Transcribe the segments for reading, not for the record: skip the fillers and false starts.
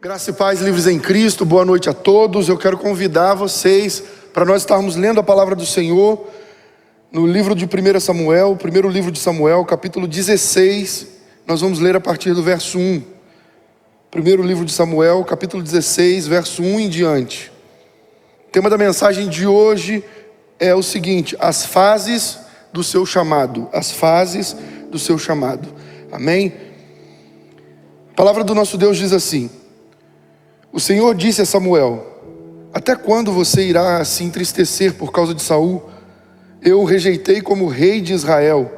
Graça e paz, livres em Cristo, boa noite a todos. Eu quero convidar vocês para nós estarmos lendo a palavra do Senhor no livro de 1 Samuel, primeiro livro de Samuel, capítulo 16. Nós vamos ler a partir do verso 1. Primeiro livro de Samuel, capítulo 16, verso 1 em diante. O tema da mensagem de hoje é o seguinte: as fases do seu chamado. As fases do seu chamado. Amém? A palavra do nosso Deus diz assim: o Senhor disse a Samuel: até quando você irá se entristecer por causa de Saul? Eu o rejeitei como rei de Israel.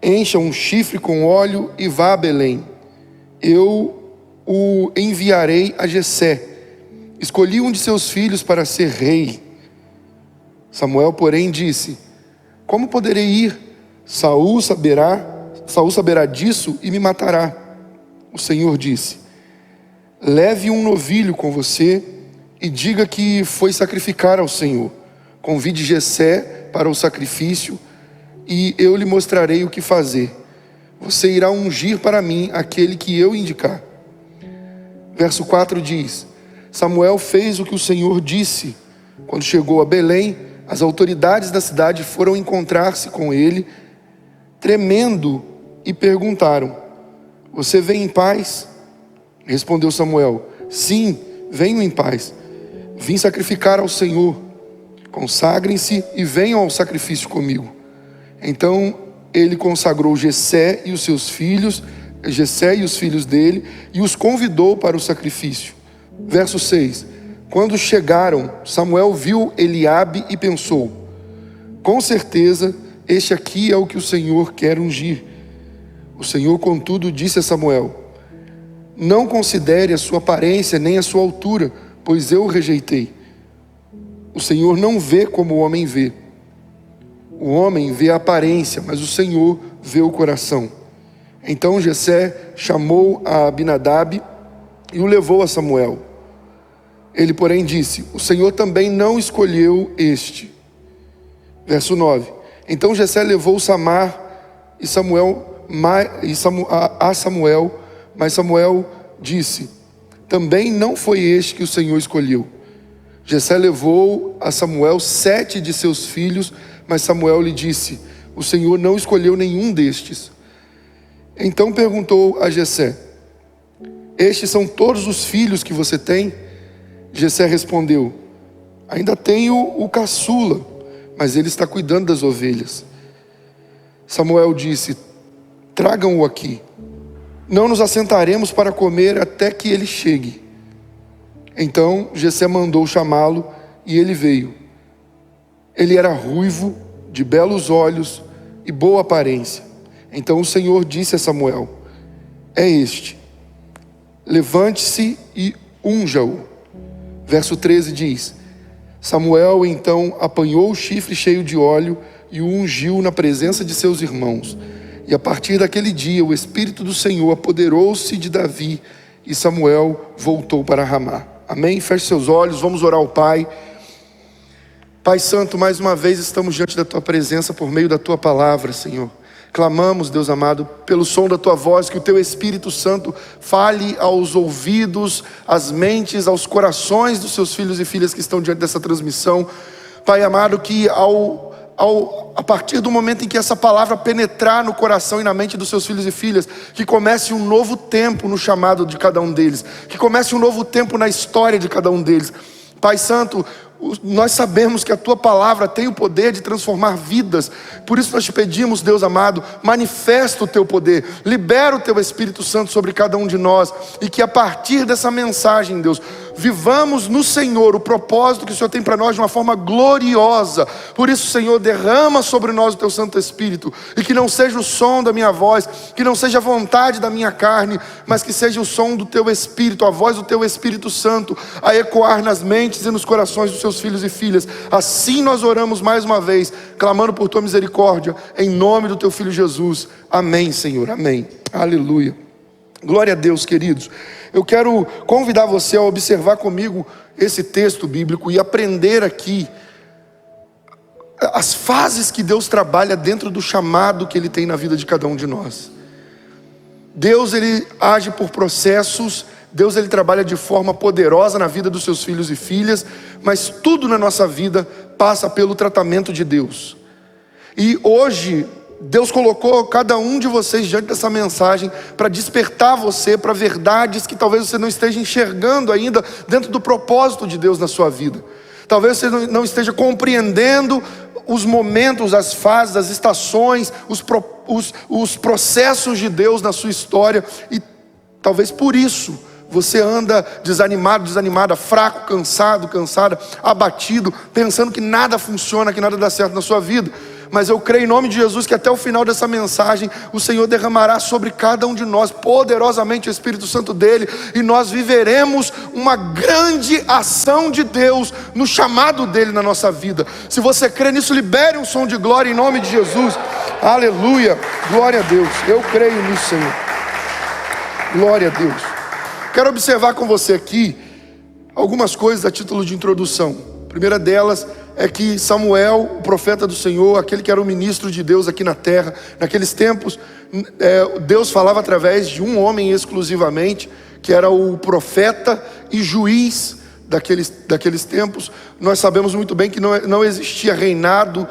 Encha um chifre com óleo e vá a Belém. Eu o enviarei a Jessé. Escolhi um de seus filhos para ser rei. Samuel, porém, disse: como poderei ir? Saul saberá disso e me matará. O Senhor disse: leve um novilho com você e diga que foi sacrificar ao Senhor. Convide Jessé para o sacrifício e eu lhe mostrarei o que fazer. Você irá ungir para mim aquele que eu indicar. Verso 4 diz: Samuel fez o que o Senhor disse. Quando chegou a Belém, as autoridades da cidade foram encontrar-se com ele, tremendo, e perguntaram: você vem em paz? Respondeu Samuel: sim, venho em paz. Vim sacrificar ao Senhor. Consagrem-se e venham ao sacrifício comigo. Então ele consagrou Jessé e os seus filhos, Jessé e os filhos dele, e os convidou para o sacrifício. Verso 6: quando chegaram, Samuel viu Eliabe e pensou: com certeza este aqui é o que o Senhor quer ungir. O Senhor, contudo, disse a Samuel: não considere a sua aparência nem a sua altura, pois eu o rejeitei. O Senhor não vê como o homem vê. O homem vê a aparência, mas o Senhor vê o coração. Então Jessé chamou a Abinadab e o levou a Samuel. Ele, porém, disse: o Senhor também não escolheu este. Verso 9: então Jessé levou Samar a Samuel, mas Samuel disse: também não foi este que o Senhor escolheu. Jessé levou a Samuel 7 de seus filhos, mas Samuel lhe disse: o Senhor não escolheu nenhum destes. Então perguntou a Jessé: estes são todos os filhos que você tem? Jessé respondeu: ainda tenho o caçula, mas ele está cuidando das ovelhas. Samuel disse: tragam-o aqui. Não nos assentaremos para comer até que ele chegue. Então Jessé mandou chamá-lo e ele veio. Ele era ruivo, de belos olhos e boa aparência. Então o Senhor disse a Samuel: é este, levante-se e unja-o. Verso 13 diz: Samuel então apanhou o chifre cheio de óleo e o ungiu na presença de seus irmãos. E a partir daquele dia o Espírito do Senhor apoderou-se de Davi e Samuel voltou para Ramá. Amém? Feche seus olhos, vamos orar ao Pai. Pai Santo, mais uma vez estamos diante da Tua presença por meio da Tua palavra, Senhor. Clamamos, Deus amado, pelo som da Tua voz, que o Teu Espírito Santo fale aos ouvidos, às mentes, aos corações dos Seus filhos e filhas que estão diante dessa transmissão. Pai amado, que a partir do momento em que essa palavra penetrar no coração e na mente dos seus filhos e filhas, que comece um novo tempo no chamado de cada um deles, que comece um novo tempo na história de cada um deles. Pai Santo, nós sabemos que a Tua palavra tem o poder de transformar vidas. Por isso nós te pedimos, Deus amado, manifesta o Teu poder, libera o Teu Espírito Santo sobre cada um de nós, e que a partir dessa mensagem, Deus, vivamos no Senhor o propósito que o Senhor tem para nós de uma forma gloriosa. Por isso, Senhor, derrama sobre nós o Teu Santo Espírito, e que não seja o som da minha voz, que não seja a vontade da minha carne, mas que seja o som do Teu Espírito, a voz do Teu Espírito Santo a ecoar nas mentes e nos corações dos Seus filhos e filhas. Assim nós oramos mais uma vez, clamando por Tua misericórdia, em nome do Teu Filho Jesus. Amém, Senhor, amém. Aleluia. Glória a Deus, queridos. Eu quero convidar você a observar comigo esse texto bíblico e aprender aqui as fases que Deus trabalha dentro do chamado que Ele tem na vida de cada um de nós. Deus, Ele age por processos Deus ele trabalha de forma poderosa na vida dos seus filhos e filhas, mas tudo na nossa vida passa pelo tratamento de Deus. E hoje, Deus colocou cada um de vocês diante dessa mensagem para despertar você para verdades que talvez você não esteja enxergando ainda dentro do propósito de Deus na sua vida. Talvez você não esteja compreendendo os momentos, as fases, as estações, os processos de Deus na sua história. E talvez por isso você anda desanimado, desanimada, fraco, cansado, cansada, abatido, pensando que nada funciona, que nada dá certo na sua vida. Mas eu creio em nome de Jesus que até o final dessa mensagem o Senhor derramará sobre cada um de nós poderosamente o Espírito Santo dele, e nós viveremos uma grande ação de Deus no chamado dele na nossa vida. Se você crê nisso, libere um som de glória em nome de Jesus. Aleluia, glória a Deus. Eu creio nisso, Senhor. Glória a Deus. Quero observar com você aqui algumas coisas a título de introdução. A primeira delas é que Samuel, o profeta do Senhor, aquele que era o ministro de Deus aqui na terra, naqueles tempos, Deus falava através de um homem exclusivamente, que era o profeta e juiz daqueles tempos. Nós sabemos muito bem que não existia reinado,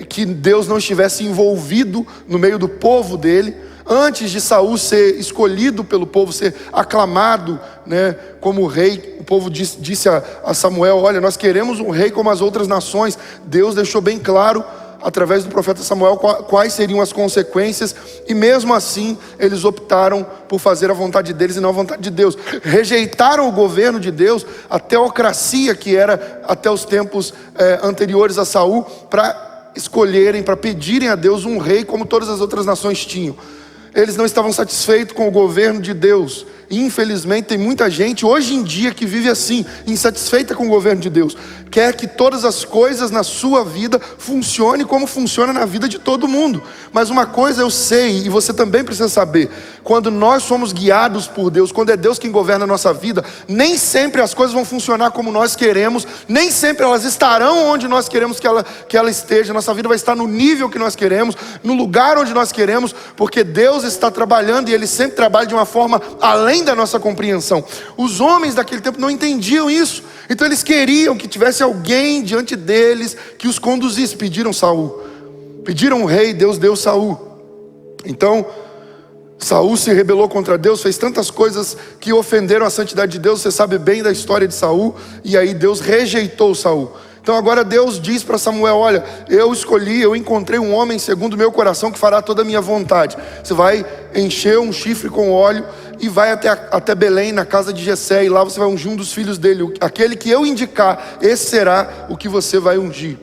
que Deus não estivesse envolvido no meio do povo dele. Antes de Saul ser escolhido pelo povo, ser aclamado, né, como rei, o povo disse a Samuel: olha, nós queremos um rei como as outras nações. Deus deixou bem claro, através do profeta Samuel, quais seriam as consequências. E mesmo assim, eles optaram por fazer a vontade deles e não a vontade de Deus. Rejeitaram o governo de Deus, a teocracia que era até os tempos anteriores a Saul, para escolherem, para pedirem a Deus um rei como todas as outras nações tinham. Eles não estavam satisfeitos com o governo de Deus. E infelizmente tem muita gente hoje em dia que vive assim, insatisfeita com o governo de Deus. Quer que todas as coisas na sua vida funcionem como funciona na vida de todo mundo. Mas uma coisa eu sei, e você também precisa saber: quando nós somos guiados por Deus, quando é Deus quem governa a nossa vida, nem sempre as coisas vão funcionar como nós queremos, nem sempre elas estarão onde nós queremos que ela esteja. Nossa vida vai estar no nível que nós queremos, no lugar onde nós queremos, porque Deus está trabalhando, e Ele sempre trabalha de uma forma além da nossa compreensão. Os homens daquele tempo não entendiam isso, então eles queriam que tivesse alguém diante deles que os conduzisse. Pediram Saul, pediram um rei. Deus deu Saul. Então Saul se rebelou contra Deus, fez tantas coisas que ofenderam a santidade de Deus. Você sabe bem da história de Saul. E aí Deus rejeitou Saul. Então agora Deus diz para Samuel: olha, eu encontrei um homem segundo o meu coração que fará toda a minha vontade. Você vai encher um chifre com óleo e vai até Belém, na casa de Jessé, e lá você vai ungir um dos filhos dele. Aquele que eu indicar, esse será o que você vai ungir.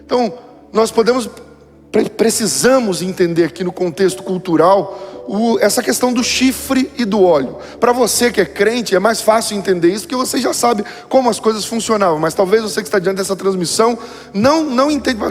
Então nós precisamos entender aqui no contexto cultural essa questão do chifre e do óleo. Para você que é crente, é mais fácil entender isso, porque você já sabe como as coisas funcionavam. Mas talvez você que está diante dessa transmissão não entenda.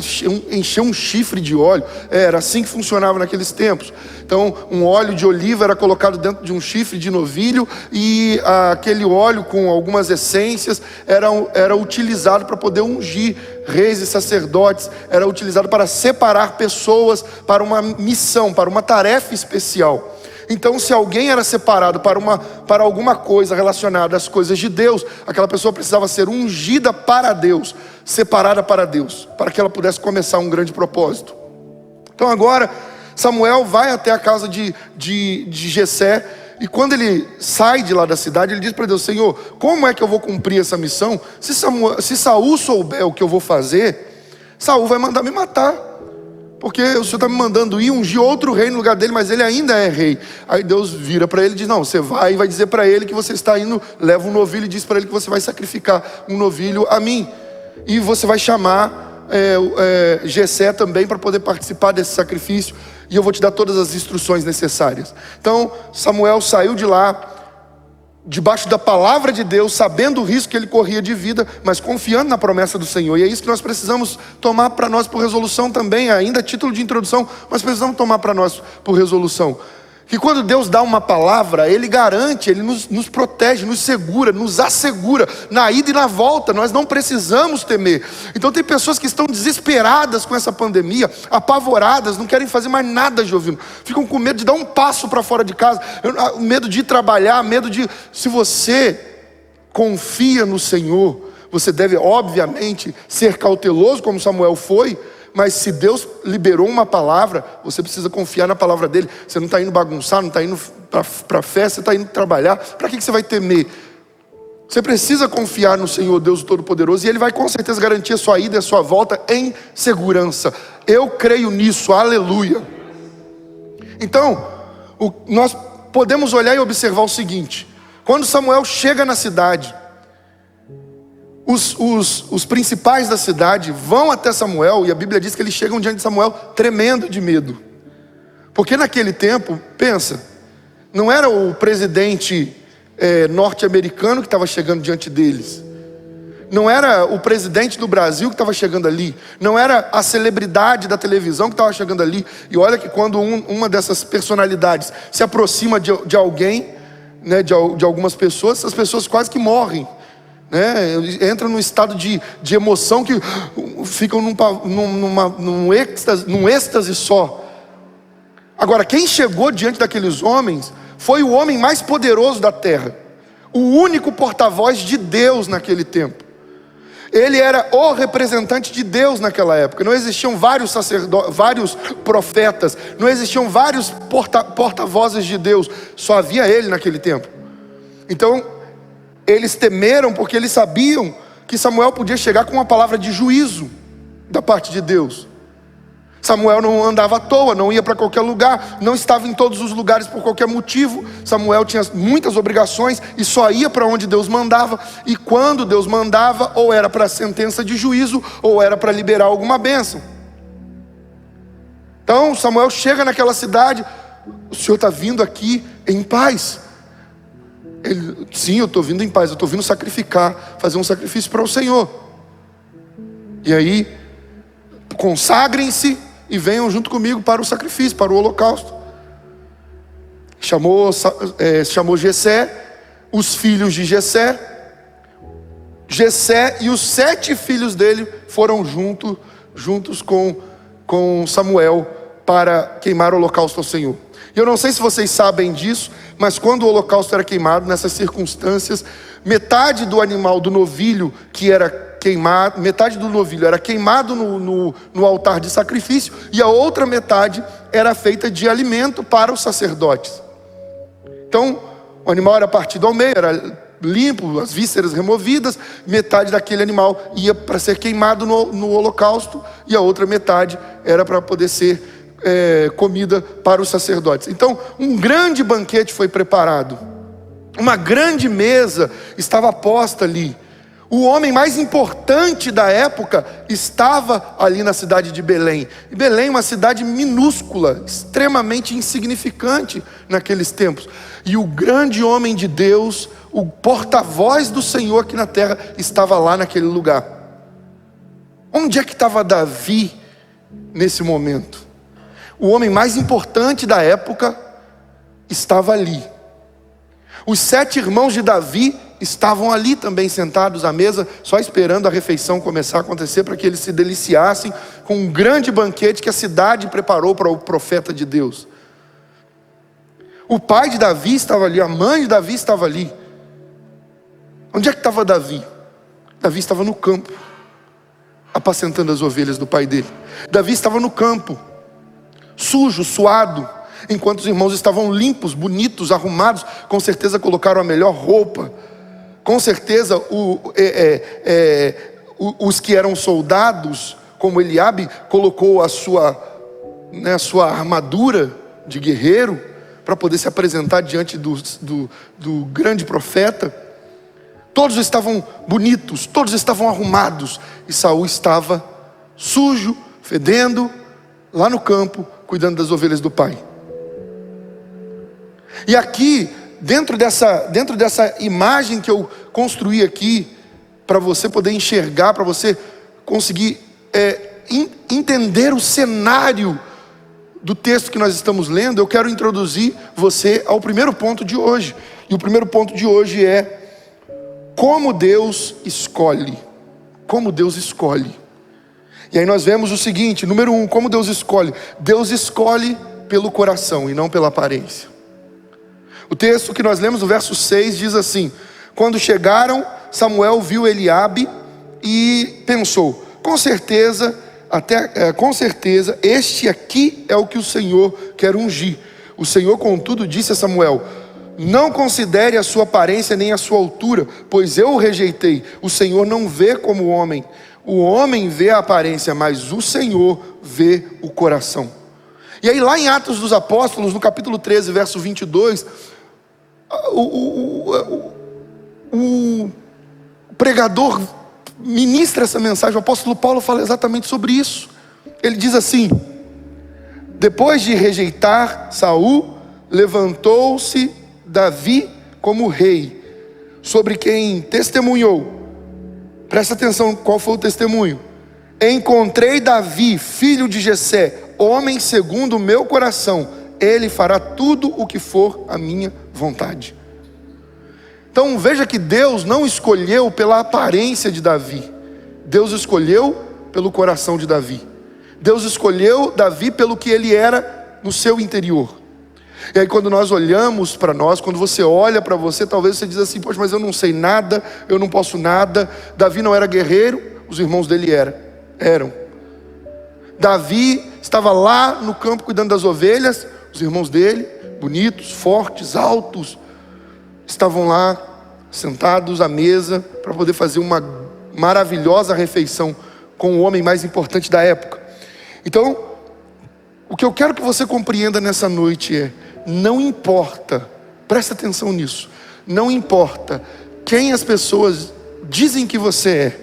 Encher um chifre de óleo, era assim que funcionava naqueles tempos. Então um óleo de oliva era colocado dentro de um chifre de novilho, e aquele óleo com algumas essências era utilizado para poder ungir reis e sacerdotes. Era utilizado para separar pessoas para uma missão, para uma tarefa especial. Então, se alguém era separado para alguma coisa relacionada às coisas de Deus, aquela pessoa precisava ser ungida para Deus, separada para Deus, para que ela pudesse começar um grande propósito. Então agora Samuel vai até a casa de Jessé, e quando ele sai de lá da cidade, ele diz para Deus: Senhor, como é que eu vou cumprir essa missão? Se Saul souber o que eu vou fazer, Saul vai mandar me matar, porque o Senhor está me mandando ir ungir outro rei no lugar dele, mas ele ainda é rei. Aí Deus vira para ele e diz: não, você vai e vai dizer para ele que você está indo, leva um novilho e diz para ele que você vai sacrificar um novilho a mim, e você vai chamar Jessé também para poder participar desse sacrifício, e eu vou te dar todas as instruções necessárias. Então Samuel saiu de lá debaixo da palavra de Deus, sabendo o risco que ele corria de vida, mas confiando na promessa do Senhor. E é isso que nós precisamos tomar para nós por resolução também, ainda a título de introdução, mas precisamos tomar para nós por resolução. que quando Deus dá uma palavra, Ele garante, Ele nos protege, nos segura, nos assegura, na ida e na volta. Nós não precisamos temer. Então tem pessoas que estão desesperadas com essa pandemia, apavoradas, não querem fazer mais nada, Jovino. Ficam com medo de dar um passo para fora de casa, medo de ir trabalhar, medo de... Se você confia no Senhor, você deve obviamente ser cauteloso como Samuel foi, mas se Deus liberou uma palavra, você precisa confiar na palavra dele. Você não está indo bagunçar, não está indo para festa, você está indo trabalhar. Para que você vai temer? Você precisa confiar no Senhor Deus Todo-Poderoso, e Ele vai com certeza garantir a sua ida e a sua volta em segurança. Eu creio nisso, aleluia. Então, nós podemos olhar e observar o seguinte: quando Samuel chega na cidade, os principais da cidade vão até Samuel, e a Bíblia diz que eles chegam diante de Samuel tremendo de medo. Porque naquele tempo, pensa, não era o presidente norte-americano que estava chegando diante deles, não era o presidente do Brasil que estava chegando ali, não era a celebridade da televisão que estava chegando ali. E olha que quando uma dessas personalidades se aproxima de alguém, né, de algumas pessoas, essas pessoas quase que morrem, né? Entram num estado de emoção que ficam num êxtase só. Agora, quem chegou diante daqueles homens foi o homem mais poderoso da terra, o único porta-voz de Deus naquele tempo. Ele era o representante de Deus naquela época. Não existiam vários sacerdotes, vários profetas, não existiam vários porta-vozes de Deus, só havia ele naquele tempo. Então eles temeram porque eles sabiam que Samuel podia chegar com uma palavra de juízo da parte de Deus. Samuel não andava à toa, não ia para qualquer lugar, não estava em todos os lugares por qualquer motivo. Samuel tinha muitas obrigações e só ia para onde Deus mandava. E quando Deus mandava, ou era para sentença de juízo, ou era para liberar alguma bênção. Então Samuel chega naquela cidade: o Senhor está vindo aqui em paz? Ele: sim, eu estou vindo em paz, eu estou vindo sacrificar, fazer um sacrifício para o Senhor. E aí, consagrem-se e venham junto comigo para o sacrifício, para o holocausto. Chamou Jessé, os filhos de Jessé e os 7 filhos dele foram juntos com Samuel para queimar o holocausto ao Senhor. E eu não sei se vocês sabem disso, mas quando o holocausto era queimado, nessas circunstâncias, metade do animal, do novilho que era queimado, metade do novilho era queimado no altar de sacrifício, e a outra metade era feita de alimento para os sacerdotes. Então o animal era partido ao meio, era limpo, as vísceras removidas, metade daquele animal ia para ser queimado no holocausto, e a outra metade era para poder ser comida para os sacerdotes. Então um grande banquete foi preparado, uma grande mesa estava posta ali. O homem mais importante da época estava ali na cidade de Belém. E Belém é uma cidade minúscula, extremamente insignificante naqueles tempos. E o grande homem de Deus, o porta-voz do Senhor aqui na terra, estava lá naquele lugar. Onde é que estava Davi nesse momento? O homem mais importante da época estava ali. Os 7 irmãos de Davi estavam ali também sentados à mesa, só esperando a refeição começar a acontecer, para que eles se deliciassem com um grande banquete que a cidade preparou para o profeta de Deus. O pai de Davi estava ali, a mãe de Davi estava ali. Onde é que estava Davi? Davi estava no campo, apacentando as ovelhas do pai dele. Davi estava no campo, sujo, suado, enquanto os irmãos estavam limpos, bonitos, arrumados. Com certeza colocaram a melhor roupa. Com certeza os que eram soldados, como Eliabe, colocou a sua armadura de guerreiro para poder se apresentar diante do grande profeta. Todos estavam bonitos, todos estavam arrumados, e Saul estava sujo, fedendo, lá no campo, cuidando das ovelhas do pai. E aqui, dentro dessa imagem que eu construí aqui, para você poder enxergar, para você conseguir entender o cenário do texto que nós estamos lendo, eu quero introduzir você ao primeiro ponto de hoje. E o primeiro ponto de hoje é como Deus escolhe. Como Deus escolhe. E aí nós vemos o seguinte, número 1, como Deus escolhe. Deus escolhe pelo coração e não pela aparência. O texto que nós lemos, o verso 6, diz assim: quando chegaram, Samuel viu Eliabe e pensou, com certeza, este aqui é o que o Senhor quer ungir. O Senhor, contudo, disse a Samuel: não considere a sua aparência nem a sua altura, pois eu o rejeitei. O Senhor não vê como o homem vê a aparência, mas o Senhor vê o coração. E aí lá em Atos dos Apóstolos, no capítulo 13, verso 22, o pregador ministra essa mensagem. O apóstolo Paulo fala exatamente sobre isso. Ele diz assim: depois de rejeitar Saul, levantou-se Davi como rei, sobre quem testemunhou. Presta atenção, qual foi o testemunho? Encontrei Davi, filho de Jessé, homem segundo o meu coração. Ele fará tudo o que for a minha vontade. Então veja que Deus não escolheu pela aparência de Davi. Deus escolheu pelo coração de Davi. Deus escolheu Davi pelo que ele era no seu interior. E aí quando nós olhamos para nós, quando você olha para você, talvez você diz assim: poxa, mas eu não sei nada, eu não posso nada. Davi não era guerreiro, os irmãos dele eram. Davi estava lá no campo cuidando das ovelhas, os irmãos dele, bonitos, fortes, altos, estavam lá sentados à mesa para poder fazer uma maravilhosa refeição com o homem mais importante da época. Então, o que eu quero que você compreenda nessa noite é: não importa, presta atenção nisso, não importa quem as pessoas dizem que você é,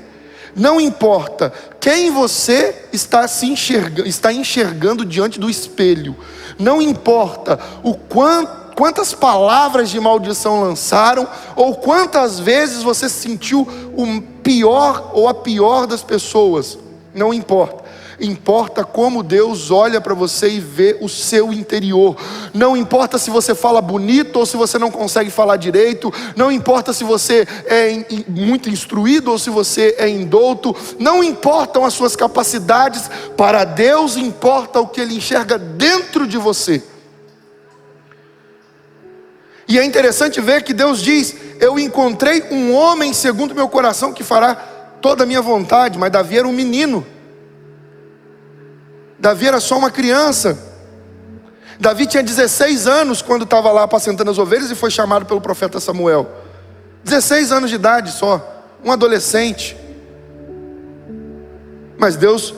não importa quem você está enxergando diante do espelho, não importa quantas palavras de maldição lançaram, ou quantas vezes você se sentiu o pior ou a pior das pessoas, não importa. Importa como Deus olha para você e vê o seu interior. Não importa se você fala bonito ou se você não consegue falar direito. Não importa se você é muito instruído ou se você é indouto. Não importam as suas capacidades. Para Deus importa o que Ele enxerga dentro de você. E é interessante ver que Deus diz: eu encontrei um homem segundo meu coração que fará toda a minha vontade. Mas Davi era um menino. Davi era só uma criança. Davi tinha 16 anos quando estava lá apacentando as ovelhas e foi chamado pelo profeta Samuel. 16 anos de idade só, um adolescente. Mas Deus,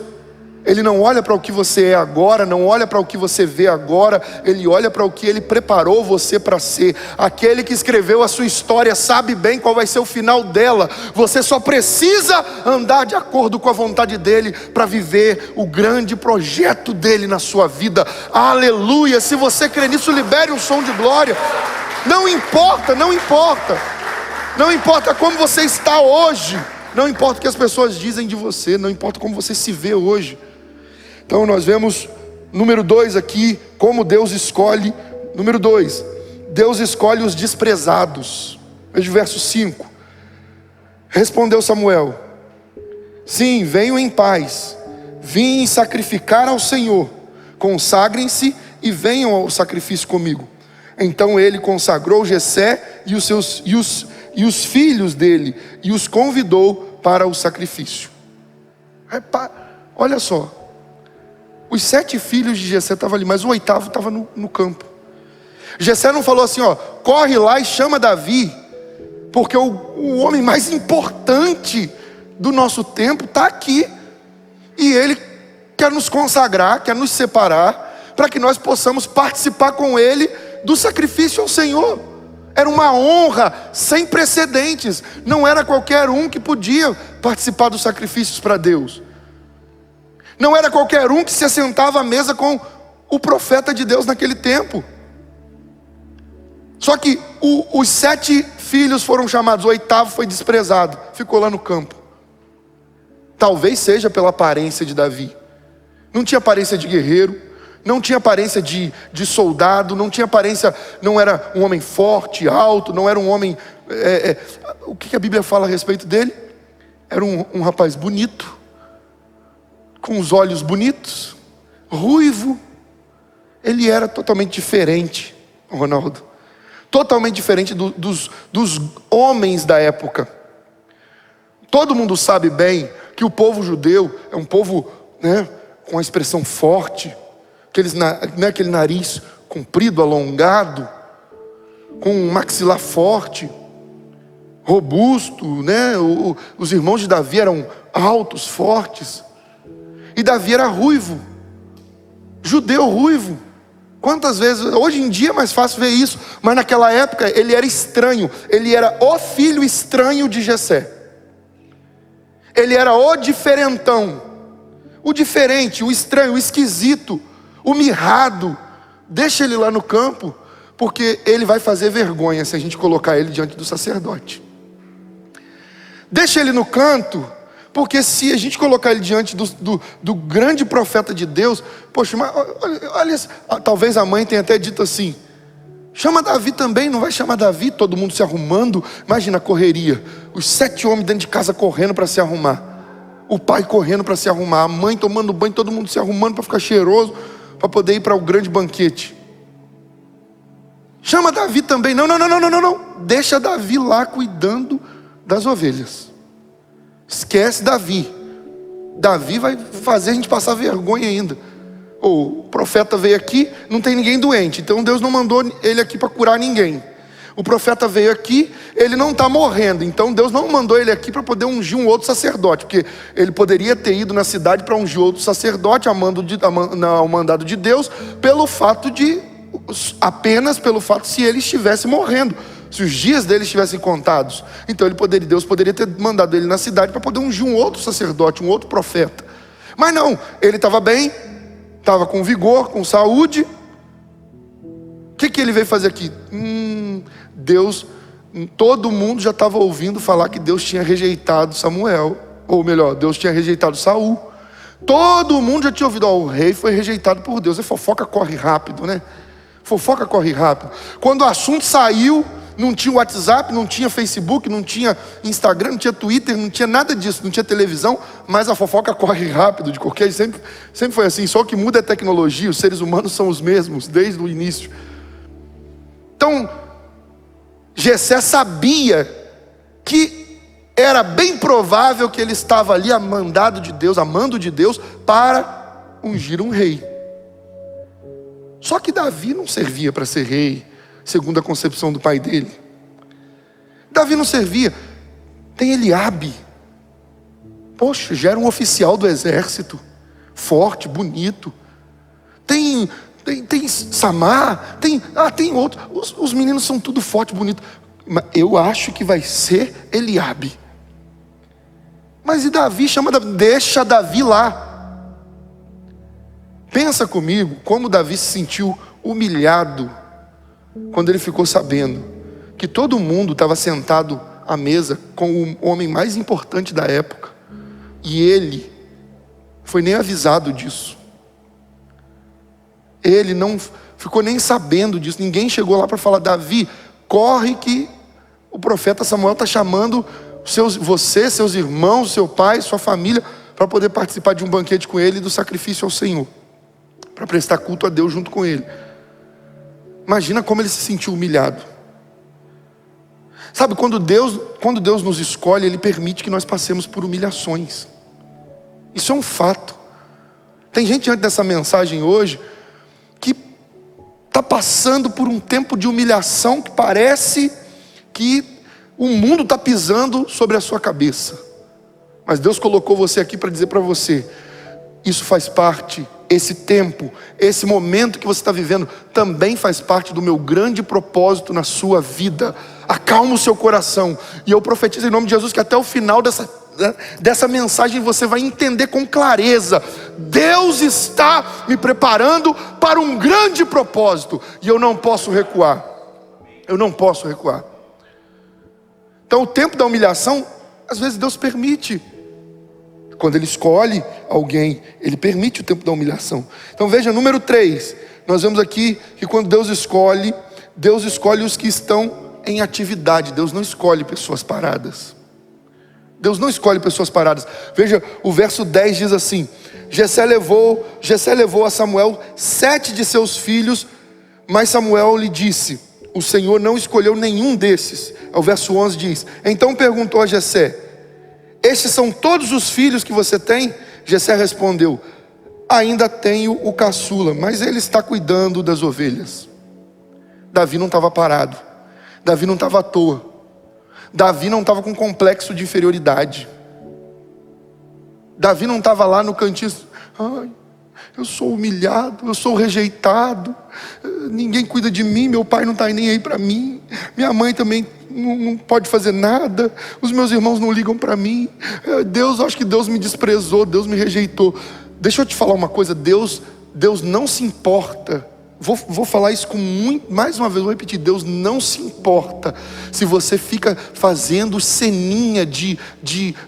Ele não olha para o que você é agora, não olha para o que você vê agora, Ele olha para o que Ele preparou você para ser. Aquele que escreveu a sua história sabe bem qual vai ser o final dela. Você só precisa andar de acordo com a vontade dEle para viver o grande projeto dEle na sua vida. Aleluia! Se você crê nisso, libere um som de glória. Não importa, não importa. Não importa como você está hoje. Não importa o que as pessoas dizem de você. Não importa como você se vê hoje. Então nós vemos, número 2 aqui, como Deus escolhe. Número 2, Deus escolhe os desprezados. Veja o verso 5. Respondeu Samuel: sim, venham em paz. Vim sacrificar ao Senhor. Consagrem-se e venham ao sacrifício comigo. Então ele consagrou Jessé e os filhos dele e os convidou para o sacrifício. Olha só. Os 7 filhos de Jessé estavam ali, mas o 8º estava no campo. Jessé não falou assim: ó, corre lá e chama Davi, porque o homem mais importante do nosso tempo está aqui, e ele quer nos consagrar, quer nos separar, para que nós possamos participar com ele do sacrifício ao Senhor. Era uma honra sem precedentes. Não era qualquer um que podia participar dos sacrifícios para Deus. Não era qualquer um que se assentava à mesa com o profeta de Deus naquele tempo. Só que os 7 filhos foram chamados, o 8º foi desprezado, ficou lá no campo. Talvez seja pela aparência de Davi. Não tinha aparência de guerreiro, não tinha aparência de soldado, não tinha aparência, não era um homem forte, alto, não era um homem... o que a Bíblia fala a respeito dele? Era um rapaz bonito, com os olhos bonitos, ruivo. Ele era totalmente diferente, Ronaldo. Totalmente diferente dos homens da época. Todo mundo sabe bem que o povo judeu é um povo, com uma expressão forte, aquele nariz comprido, alongado, com um maxilar forte, robusto, os irmãos de Davi eram altos, fortes, e Davi era ruivo, judeu ruivo. Quantas vezes, hoje em dia é mais fácil ver isso, mas naquela época ele era estranho, ele era o filho estranho de Jessé. Ele era o diferentão, o diferente, o estranho, o esquisito, o mirrado. Deixa ele lá no campo, porque ele vai fazer vergonha se a gente colocar ele diante do sacerdote. Deixa ele no canto, porque se a gente colocar ele diante do grande profeta de Deus, poxa, mas olha, talvez a mãe tenha até dito assim: chama Davi também, não vai chamar Davi? Todo mundo se arrumando, imagina a correria, os 7 homens dentro de casa correndo para se arrumar, o pai correndo para se arrumar, a mãe tomando banho, todo mundo se arrumando para ficar cheiroso, para poder ir para o grande banquete. Chama Davi também. Não, deixa Davi lá cuidando das ovelhas. Esquece Davi. Davi vai fazer a gente passar vergonha ainda. O profeta veio aqui, não tem ninguém doente, então Deus não mandou ele aqui para curar ninguém. O profeta veio aqui, ele não está morrendo, então Deus não mandou ele aqui para poder ungir um outro sacerdote, porque ele poderia ter ido na cidade para ungir outro sacerdote, ao mandado de Deus, apenas pelo fato se ele estivesse morrendo, se os dias dele estivessem contados. Então Deus poderia ter mandado ele na cidade para poder ungir um outro sacerdote, um outro profeta. Mas não, ele estava bem, estava com vigor, com saúde. O que ele veio fazer aqui? Deus, todo mundo já estava ouvindo falar que Deus tinha rejeitado Samuel, ou melhor, Deus tinha rejeitado Saul. Todo mundo já tinha ouvido: o rei foi rejeitado por Deus. E fofoca corre rápido, né? Fofoca corre rápido. Quando o assunto saiu, não tinha WhatsApp, não tinha Facebook, não tinha Instagram, não tinha Twitter, não tinha nada disso, não tinha televisão, mas a fofoca corre rápido de qualquer jeito. Sempre foi assim. Só o que muda é a tecnologia, os seres humanos são os mesmos desde o início. Então, Jessé sabia que era bem provável que ele estava ali a mandado de Deus, amando de Deus, para ungir um rei. Só que Davi não servia para ser rei, segundo a concepção do pai dele. Davi não servia. Tem Eliabe. Poxa, já era um oficial do exército, forte, bonito. Tem Samar, tem outro. Os meninos são tudo forte, bonito. Mas eu acho que vai ser Eliabe. Mas e Davi? Deixa Davi lá. Pensa comigo como Davi se sentiu humilhado quando ele ficou sabendo que todo mundo estava sentado à mesa com o homem mais importante da época, e ele foi nem avisado disso. Ele não ficou nem sabendo disso. Ninguém chegou lá para falar: Davi, corre que o profeta Samuel está chamando você, seus irmãos, seu pai, sua família, para poder participar de um banquete com ele e do sacrifício ao Senhor, para prestar culto a Deus junto com ele. Imagina como ele se sentiu humilhado. Sabe, quando Deus nos escolhe, Ele permite que nós passemos por humilhações. Isso é um fato. Tem gente diante dessa mensagem hoje que está passando por um tempo de humilhação que parece que o mundo está pisando sobre a sua cabeça. Mas Deus colocou você aqui para dizer para você: isso faz parte. Esse tempo, esse momento que você está vivendo também faz parte do meu grande propósito na sua vida. Acalma o seu coração. E eu profetizo em nome de Jesus que até o final dessa mensagem você vai entender com clareza: Deus está me preparando para um grande propósito, e eu não posso recuar. Eu não posso recuar. Então o tempo da humilhação, às vezes Deus permite. Quando Ele escolhe alguém, Ele permite o tempo da humilhação. Então veja, número 3, nós vemos aqui que quando Deus escolhe os que estão em atividade. Deus não escolhe pessoas paradas. Deus não escolhe pessoas paradas. Veja, o verso 10 diz assim: Jessé levou a Samuel 7 de seus filhos, mas Samuel lhe disse: o Senhor não escolheu nenhum desses. O verso 11 diz: então perguntou a Jessé: estes são todos os filhos que você tem? Jessé respondeu: ainda tenho o caçula, mas ele está cuidando das ovelhas. Davi não estava parado. Davi não estava à toa. Davi não estava com complexo de inferioridade. Davi não estava lá no cantinho: ai, eu sou humilhado, eu sou rejeitado, ninguém cuida de mim, meu pai não está nem aí para mim, minha mãe também não pode fazer nada, os meus irmãos não ligam para mim, acho que Deus me desprezou, Deus me rejeitou. Deixa eu te falar uma coisa, Deus não se importa. Vou falar isso mais uma vez, vou repetir: Deus não se importa se você fica fazendo ceninha de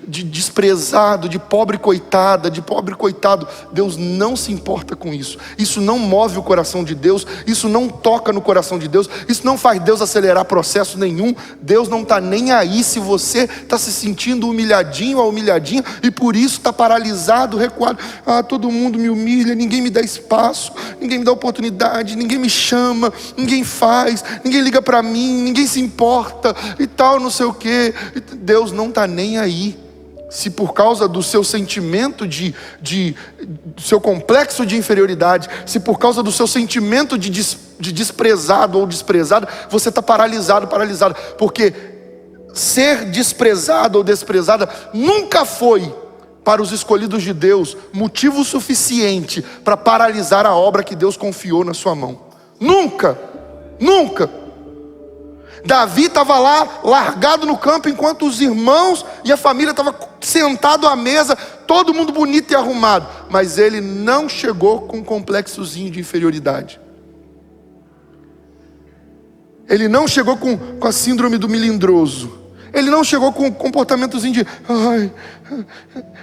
desprezado, de pobre coitada, de pobre coitado. Deus não se importa com isso. Isso não move o coração de Deus, isso não toca no coração de Deus, isso não faz Deus acelerar processo nenhum. Deus não está nem aí se você está se sentindo humilhadinho ou humilhadinha e por isso está paralisado, recuado. Todo mundo me humilha, ninguém me dá espaço, ninguém me dá oportunidade, ninguém me chama, ninguém faz, ninguém liga para mim, ninguém se importa e tal, não sei o que. Deus não está nem aí. Se por causa do seu sentimento do seu complexo de inferioridade, se por causa do seu sentimento de desprezado ou desprezada, você está paralisado, porque ser desprezado ou desprezada nunca foi, para os escolhidos de Deus, motivo suficiente para paralisar a obra que Deus confiou na sua mão. Nunca. Davi estava lá, largado no campo, enquanto os irmãos e a família estavam sentados à mesa, todo mundo bonito e arrumado. Mas ele não chegou com um complexozinho de inferioridade. Ele não chegou com a síndrome do melindroso. Ele não chegou com um comportamentozinho de: ai,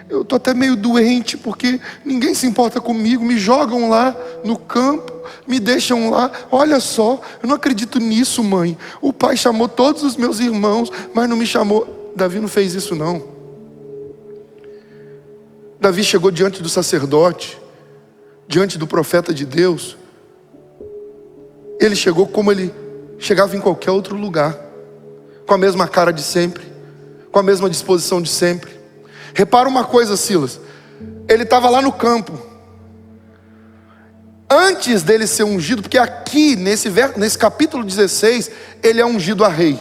eu estou até meio doente porque ninguém se importa comigo, me jogam lá no campo, me deixam lá, olha só, eu não acredito nisso, mãe. O pai chamou todos os meus irmãos, mas não me chamou. Davi não fez isso não. Davi chegou diante do sacerdote, diante do profeta de Deus. Ele chegou como ele chegava em qualquer outro lugar, com a mesma cara de sempre, com a mesma disposição de sempre. Repara uma coisa, Silas, ele estava lá no campo, antes dele ser ungido, porque aqui nesse capítulo 16, ele é ungido a rei,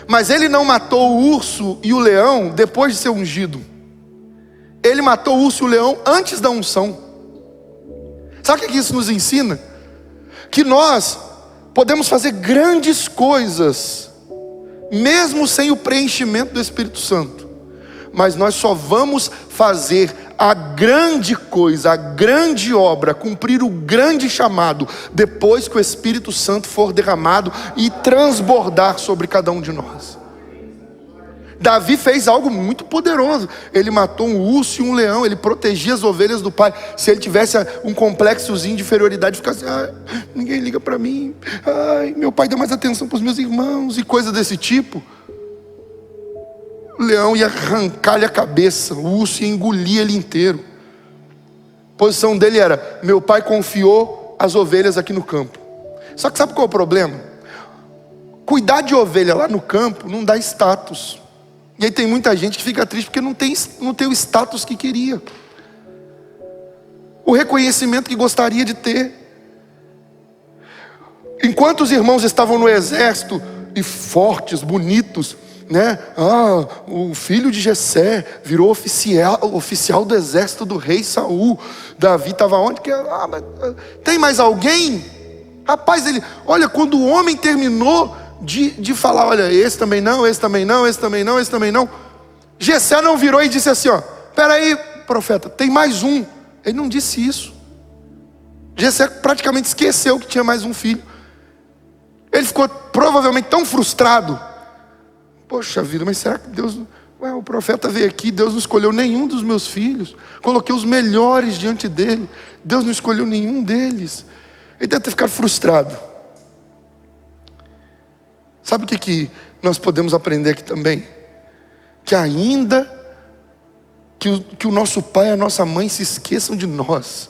mas ele não matou o urso e o leão depois de ser ungido. Ele matou o urso e o leão antes da unção. Sabe o que isso nos ensina? Que nós podemos fazer grandes coisas mesmo sem o preenchimento do Espírito Santo, mas nós só vamos fazer a grande coisa, a grande obra, cumprir o grande chamado, depois que o Espírito Santo for derramado e transbordar sobre cada um de nós. Davi fez algo muito poderoso. Ele matou um urso e um leão. Ele protegia as ovelhas do pai. Se ele tivesse um complexozinho de inferioridade, ficasse: ninguém liga para mim, meu pai dá mais atenção para os meus irmãos, e coisa desse tipo, o leão ia arrancar-lhe a cabeça, o urso ia engolir ele inteiro. A posição dele era: meu pai confiou as ovelhas aqui no campo. Só que sabe qual é o problema? Cuidar de ovelha lá no campo não dá status. E aí tem muita gente que fica triste porque não tem o status que queria, o reconhecimento que gostaria de ter. Enquanto os irmãos estavam no exército, e fortes, bonitos, né? O filho de Jessé virou oficial do exército do rei Saul. Davi estava onde? Tem mais alguém? Rapaz, olha, quando o homem terminou de falar: olha, esse também não, esse também não, esse também não, esse também não, Jessé não virou e disse assim: peraí, profeta, tem mais um. Ele não disse isso. Jessé praticamente esqueceu que tinha mais um filho. Ele ficou provavelmente tão frustrado: poxa vida, mas será que Deus Ué, o profeta veio aqui, Deus não escolheu nenhum dos meus filhos. Coloquei os melhores diante dele. Deus não escolheu nenhum deles. Ele deve ter ficado frustrado. Sabe o que nós podemos aprender aqui também? Que ainda que o nosso pai e a nossa mãe se esqueçam de nós,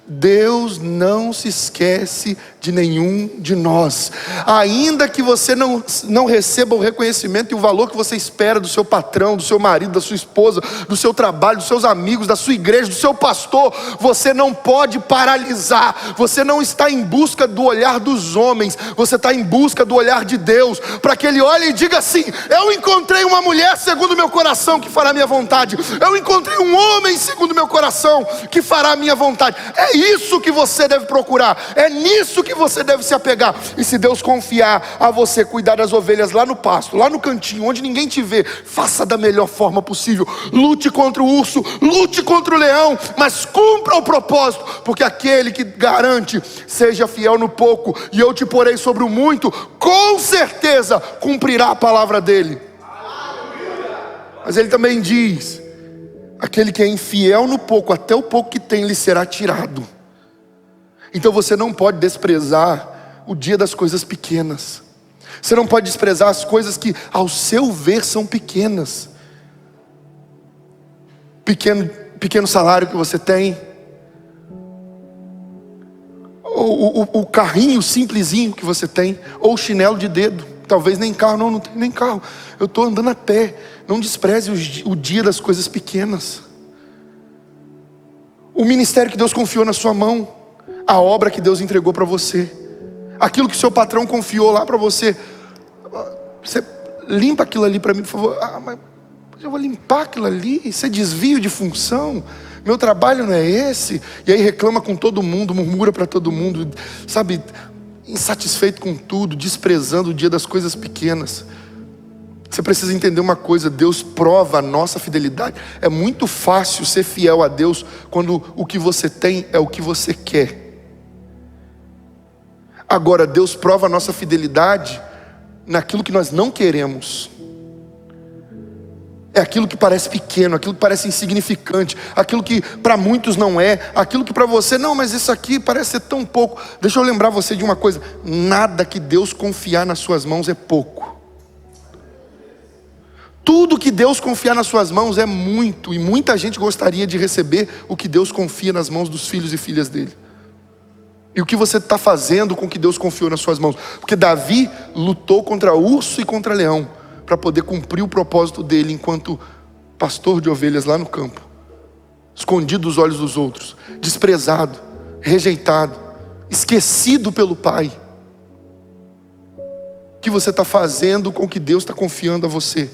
Deus não se esquece de nenhum de nós. Ainda que você não receba o reconhecimento e o valor que você espera do seu patrão, do seu marido, da sua esposa, do seu trabalho, dos seus amigos, da sua igreja, do seu pastor, você não pode paralisar. Você não está em busca do olhar dos homens, você está em busca do olhar de Deus, para que Ele olhe e diga assim: eu encontrei uma mulher segundo o meu coração que fará a minha vontade. Eu encontrei um homem segundo o meu coração que fará a minha vontade. É isso que você deve procurar, é nisso que você deve se apegar. E se Deus confiar a você cuidar das ovelhas lá no pasto, lá no cantinho, onde ninguém te vê, faça da melhor forma possível. Lute contra o urso, lute contra o leão, mas cumpra o propósito, porque aquele que garante: seja fiel no pouco e eu te porei sobre o muito, com certeza cumprirá a palavra dele. Mas ele também diz: aquele que é infiel no pouco, até o pouco que tem lhe será tirado. Então você não pode desprezar o dia das coisas pequenas. Você não pode desprezar as coisas que ao seu ver são pequenas. Pequeno salário que você tem, ou o carrinho simplesinho que você tem, ou o chinelo de dedo. Talvez nem carro, não tem nem carro, eu estou andando a pé. Não despreze o dia das coisas pequenas. O ministério que Deus confiou na sua mão, a obra que Deus entregou para você, aquilo que seu patrão confiou lá para você. Você limpa aquilo ali para mim, por favor. Mas eu vou limpar aquilo ali, isso é desvio de função, meu trabalho não é esse. E aí reclama com todo mundo, murmura para todo mundo, sabe, insatisfeito com tudo, desprezando o dia das coisas pequenas. Você precisa entender uma coisa: Deus prova a nossa fidelidade. É muito fácil ser fiel a Deus quando o que você tem é o que você quer. Agora, Deus prova a nossa fidelidade naquilo que nós não queremos. É aquilo que parece pequeno, aquilo que parece insignificante, aquilo que para muitos não é, aquilo que para você, não, mas isso aqui parece ser tão pouco. Deixa eu lembrar você de uma coisa: nada que Deus confiar nas suas mãos é pouco. Tudo que Deus confiar nas suas mãos é muito, e muita gente gostaria de receber o que Deus confia nas mãos dos filhos e filhas dele. E o que você está fazendo com o que Deus confiou nas suas mãos? Porque Davi lutou contra urso e contra leão, para poder cumprir o propósito dele enquanto pastor de ovelhas lá no campo, escondido dos olhos dos outros, desprezado, rejeitado, esquecido pelo pai. O que você está fazendo com o que Deus está confiando a você?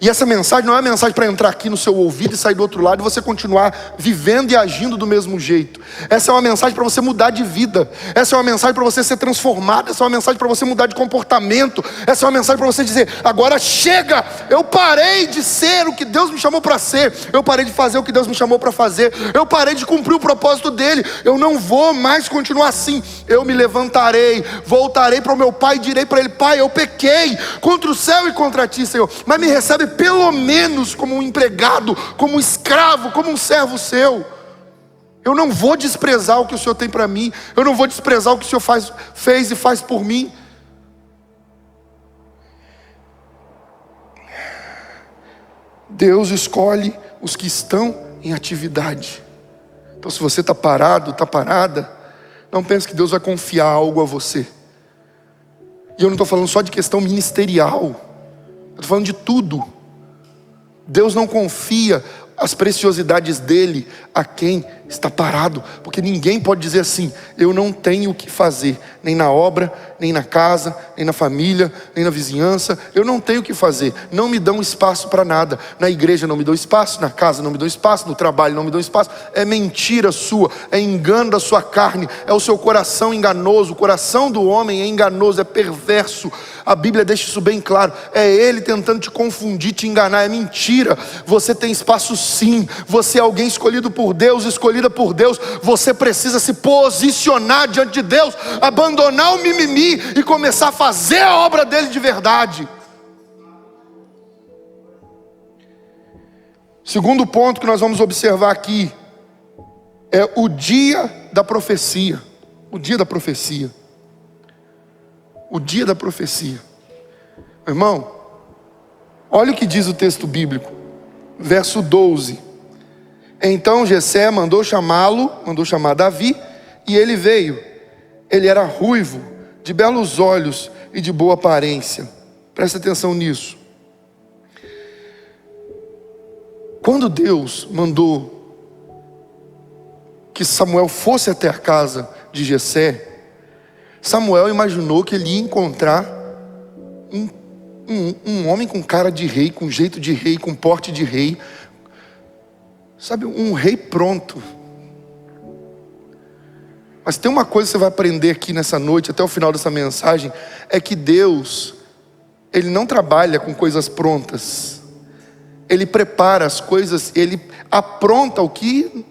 E essa mensagem não é uma mensagem para entrar aqui no seu ouvido e sair do outro lado e você continuar vivendo e agindo do mesmo jeito. Essa é uma mensagem para você mudar de vida. Essa é uma mensagem para você ser transformado. Essa é uma mensagem para você mudar de comportamento. Essa é uma mensagem para você dizer: agora chega, eu parei de ser o que Deus me chamou para ser. Eu parei de fazer o que Deus me chamou para fazer. Eu parei de cumprir o propósito dele. Eu não vou mais continuar assim. Eu me levantarei, voltarei para o meu pai e direi para ele: pai, eu pequei contra o céu e contra ti, Senhor, mas me recebe pelo menos como um empregado, como um escravo, como um servo seu. Eu não vou desprezar o que o Senhor tem para mim. Eu não vou desprezar o que o Senhor fez e faz por mim. Deus escolhe os que estão em atividade. Então, se você está parado, está parada, não pense que Deus vai confiar algo a você. E eu não estou falando só de questão ministerial, eu estou falando de tudo. Deus não confia as preciosidades dele a quem está parado, porque ninguém pode dizer assim: eu não tenho o que fazer, nem na obra, nem na casa, nem na família, nem na vizinhança, eu não tenho o que fazer, não me dão espaço para nada, na igreja não me dão espaço, na casa não me dão espaço, no trabalho não me dão espaço. É mentira sua, é engano da sua carne, é o seu coração enganoso. O coração do homem é enganoso, é perverso. A Bíblia deixa isso bem claro, é ele tentando te confundir, te enganar. É mentira. Você tem espaço sim, você é alguém escolhido por Deus, escolhida por Deus. Você precisa se posicionar diante de Deus, abandonar o mimimi e começar a fazer a obra dele de verdade. Segundo ponto que nós vamos observar aqui é o dia da profecia. O dia da profecia. O dia da profecia. Meu irmão, olha o que diz o texto bíblico. Verso 12. Então Jessé mandou chamar Davi, e ele veio. Ele era ruivo, de belos olhos e de boa aparência. Presta atenção nisso. Quando Deus mandou que Samuel fosse até a casa de Jessé, Samuel imaginou que ele ia encontrar um homem com cara de rei, com jeito de rei, com porte de rei. Sabe, um rei pronto. Mas tem uma coisa que você vai aprender aqui nessa noite, até o final dessa mensagem, é que Deus, Ele não trabalha com coisas prontas. Ele prepara as coisas, Ele apronta o que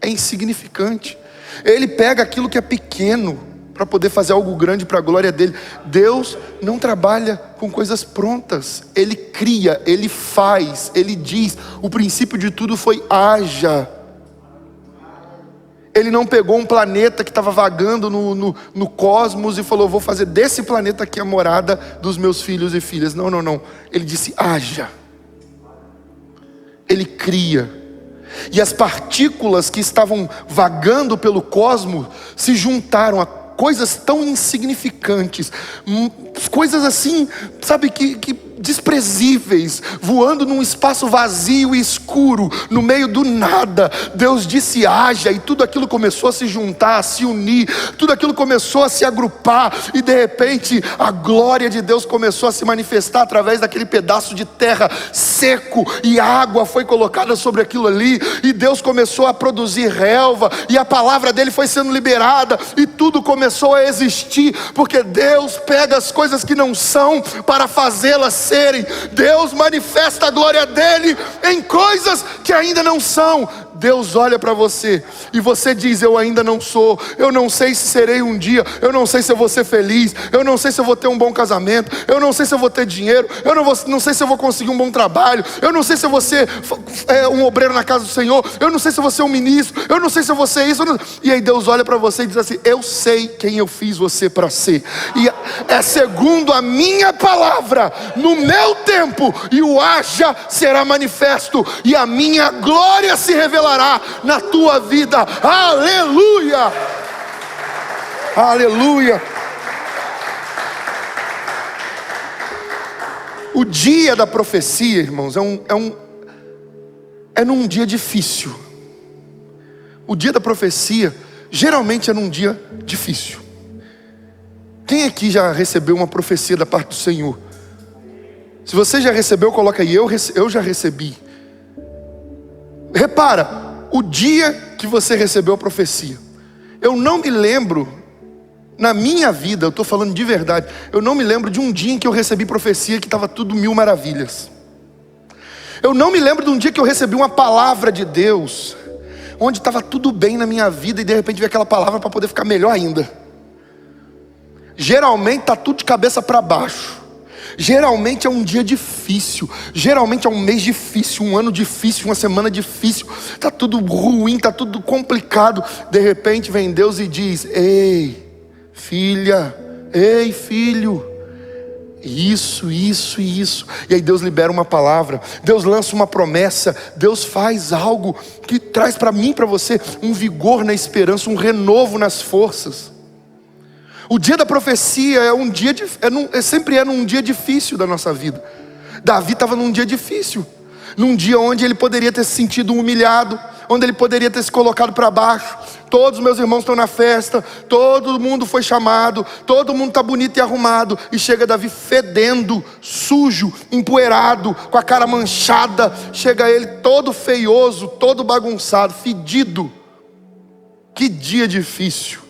é insignificante. Ele pega aquilo que é pequeno para poder fazer algo grande para a glória dele. Deus não trabalha com coisas prontas. Ele cria, Ele faz, Ele diz. O princípio de tudo foi haja. Ele não pegou um planeta que estava vagando no cosmos e falou, vou fazer desse planeta aqui a morada dos meus filhos e filhas. Não, não, não. Ele disse, haja. Ele cria. E as partículas que estavam vagando pelo cosmos se juntaram a coisas tão insignificantes, coisas assim, sabe, que desprezíveis, voando num espaço vazio e escuro, no meio do nada. Deus disse haja, e tudo aquilo começou a se juntar, a se unir, tudo aquilo começou a se agrupar, e de repente a glória de Deus começou a se manifestar através daquele pedaço de terra seco, e água foi colocada sobre aquilo ali, e Deus começou a produzir relva, e a palavra dele foi sendo liberada, e tudo começou a existir, porque Deus pega as coisas que não são para fazê-las serem. Deus manifesta a glória dele em coisas que ainda não são. Deus olha para você e você diz, eu ainda não sou, eu não sei se serei um dia, eu não sei se eu vou ser feliz, eu não sei se eu vou ter um bom casamento, eu não sei se eu vou ter dinheiro, eu não sei se eu vou conseguir um bom trabalho, eu não sei se eu vou ser um obreiro na casa do Senhor, eu não sei se eu vou ser um ministro, eu não sei se eu vou ser isso, e aí Deus olha para você e diz assim, eu sei quem eu fiz você para ser, e é segundo a minha palavra, no meu tempo, e o haja será manifesto, e a minha glória se revelará na tua vida. Aleluia, aleluia. O dia da profecia, irmãos, é num dia difícil. O dia da profecia geralmente é num dia difícil. Quem aqui já recebeu uma profecia da parte do Senhor? Se você já recebeu, coloca aí, eu já recebi. Repara, o dia que você recebeu a profecia, eu não me lembro, na minha vida, eu estou falando de verdade, eu não me lembro de um dia em que eu recebi profecia que estava tudo mil maravilhas. Eu não me lembro de um dia que eu recebi uma palavra de Deus, onde estava tudo bem na minha vida e de repente veio aquela palavra para poder ficar melhor ainda. Geralmente está tudo de cabeça para baixo. Geralmente é um dia difícil, geralmente é um mês difícil, um ano difícil, uma semana difícil, está tudo ruim, está tudo complicado. De repente vem Deus e diz, ei filha, ei filho, isso, isso e isso. E aí Deus libera uma palavra, Deus lança uma promessa, Deus faz algo que traz para mim, para você, um vigor na esperança, um renovo nas forças. O dia da profecia sempre é num dia difícil da nossa vida. Davi estava num dia difícil, num dia onde ele poderia ter se sentido humilhado, onde ele poderia ter se colocado para baixo. Todos os meus irmãos estão na festa, todo mundo foi chamado, todo mundo está bonito e arrumado, e chega Davi fedendo, sujo, empoeirado, com a cara manchada. Chega ele todo feioso, todo bagunçado, fedido. Que dia difícil.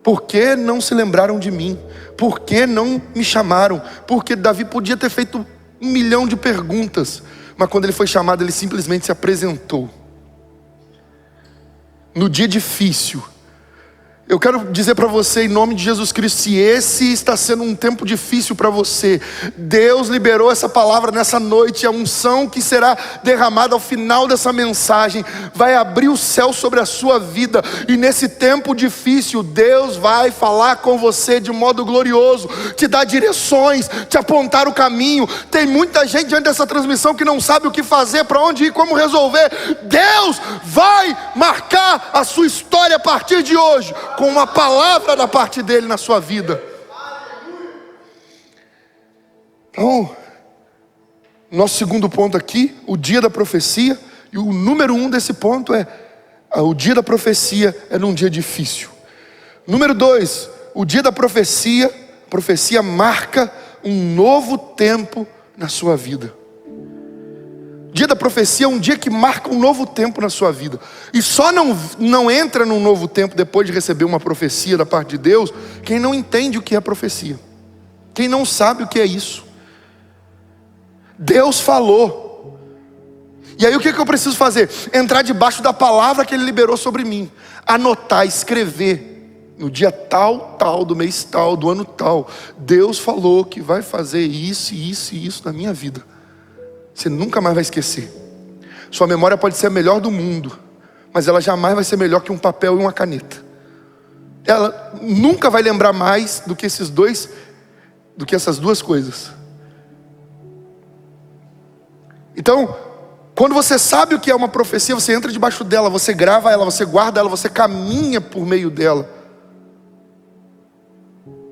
Por que não se lembraram de mim? Por que não me chamaram? Porque Davi podia ter feito 1 milhão de perguntas, mas quando ele foi chamado, ele simplesmente se apresentou. No dia difícil, Eu quero dizer para você, em nome de Jesus Cristo, se esse está sendo um tempo difícil para você, Deus liberou essa palavra nessa noite. A unção que será derramada ao final dessa mensagem vai abrir o céu sobre a sua vida. E nesse tempo difícil, Deus vai falar com você de modo glorioso, te dar direções, te apontar o caminho. Tem muita gente diante dessa transmissão que não sabe o que fazer, para onde ir, como resolver. Deus vai marcar a sua história a partir de hoje, com uma palavra da parte dele na sua vida. Então, nosso segundo ponto aqui, o dia da profecia. E o número 1 desse ponto é: o dia da profecia é num dia difícil. Número 2, o dia da profecia, a profecia marca um novo tempo na sua vida. O dia da profecia é um dia que marca um novo tempo na sua vida. E só não entra num novo tempo depois de receber uma profecia da parte de Deus quem não entende o que é profecia, quem não sabe o que é isso. Deus falou, e aí o que eu preciso fazer? Entrar debaixo da palavra que Ele liberou sobre mim, anotar, escrever. No dia tal, do mês tal, do ano tal, Deus falou que vai fazer isso, isso e isso na minha vida. Você nunca mais vai esquecer. Sua memória pode ser a melhor do mundo, mas ela jamais vai ser melhor que um papel e uma caneta. Ela nunca vai lembrar mais do que essas duas coisas. Então, quando você sabe o que é uma profecia, você entra debaixo dela, você grava ela, você guarda ela, você caminha por meio dela.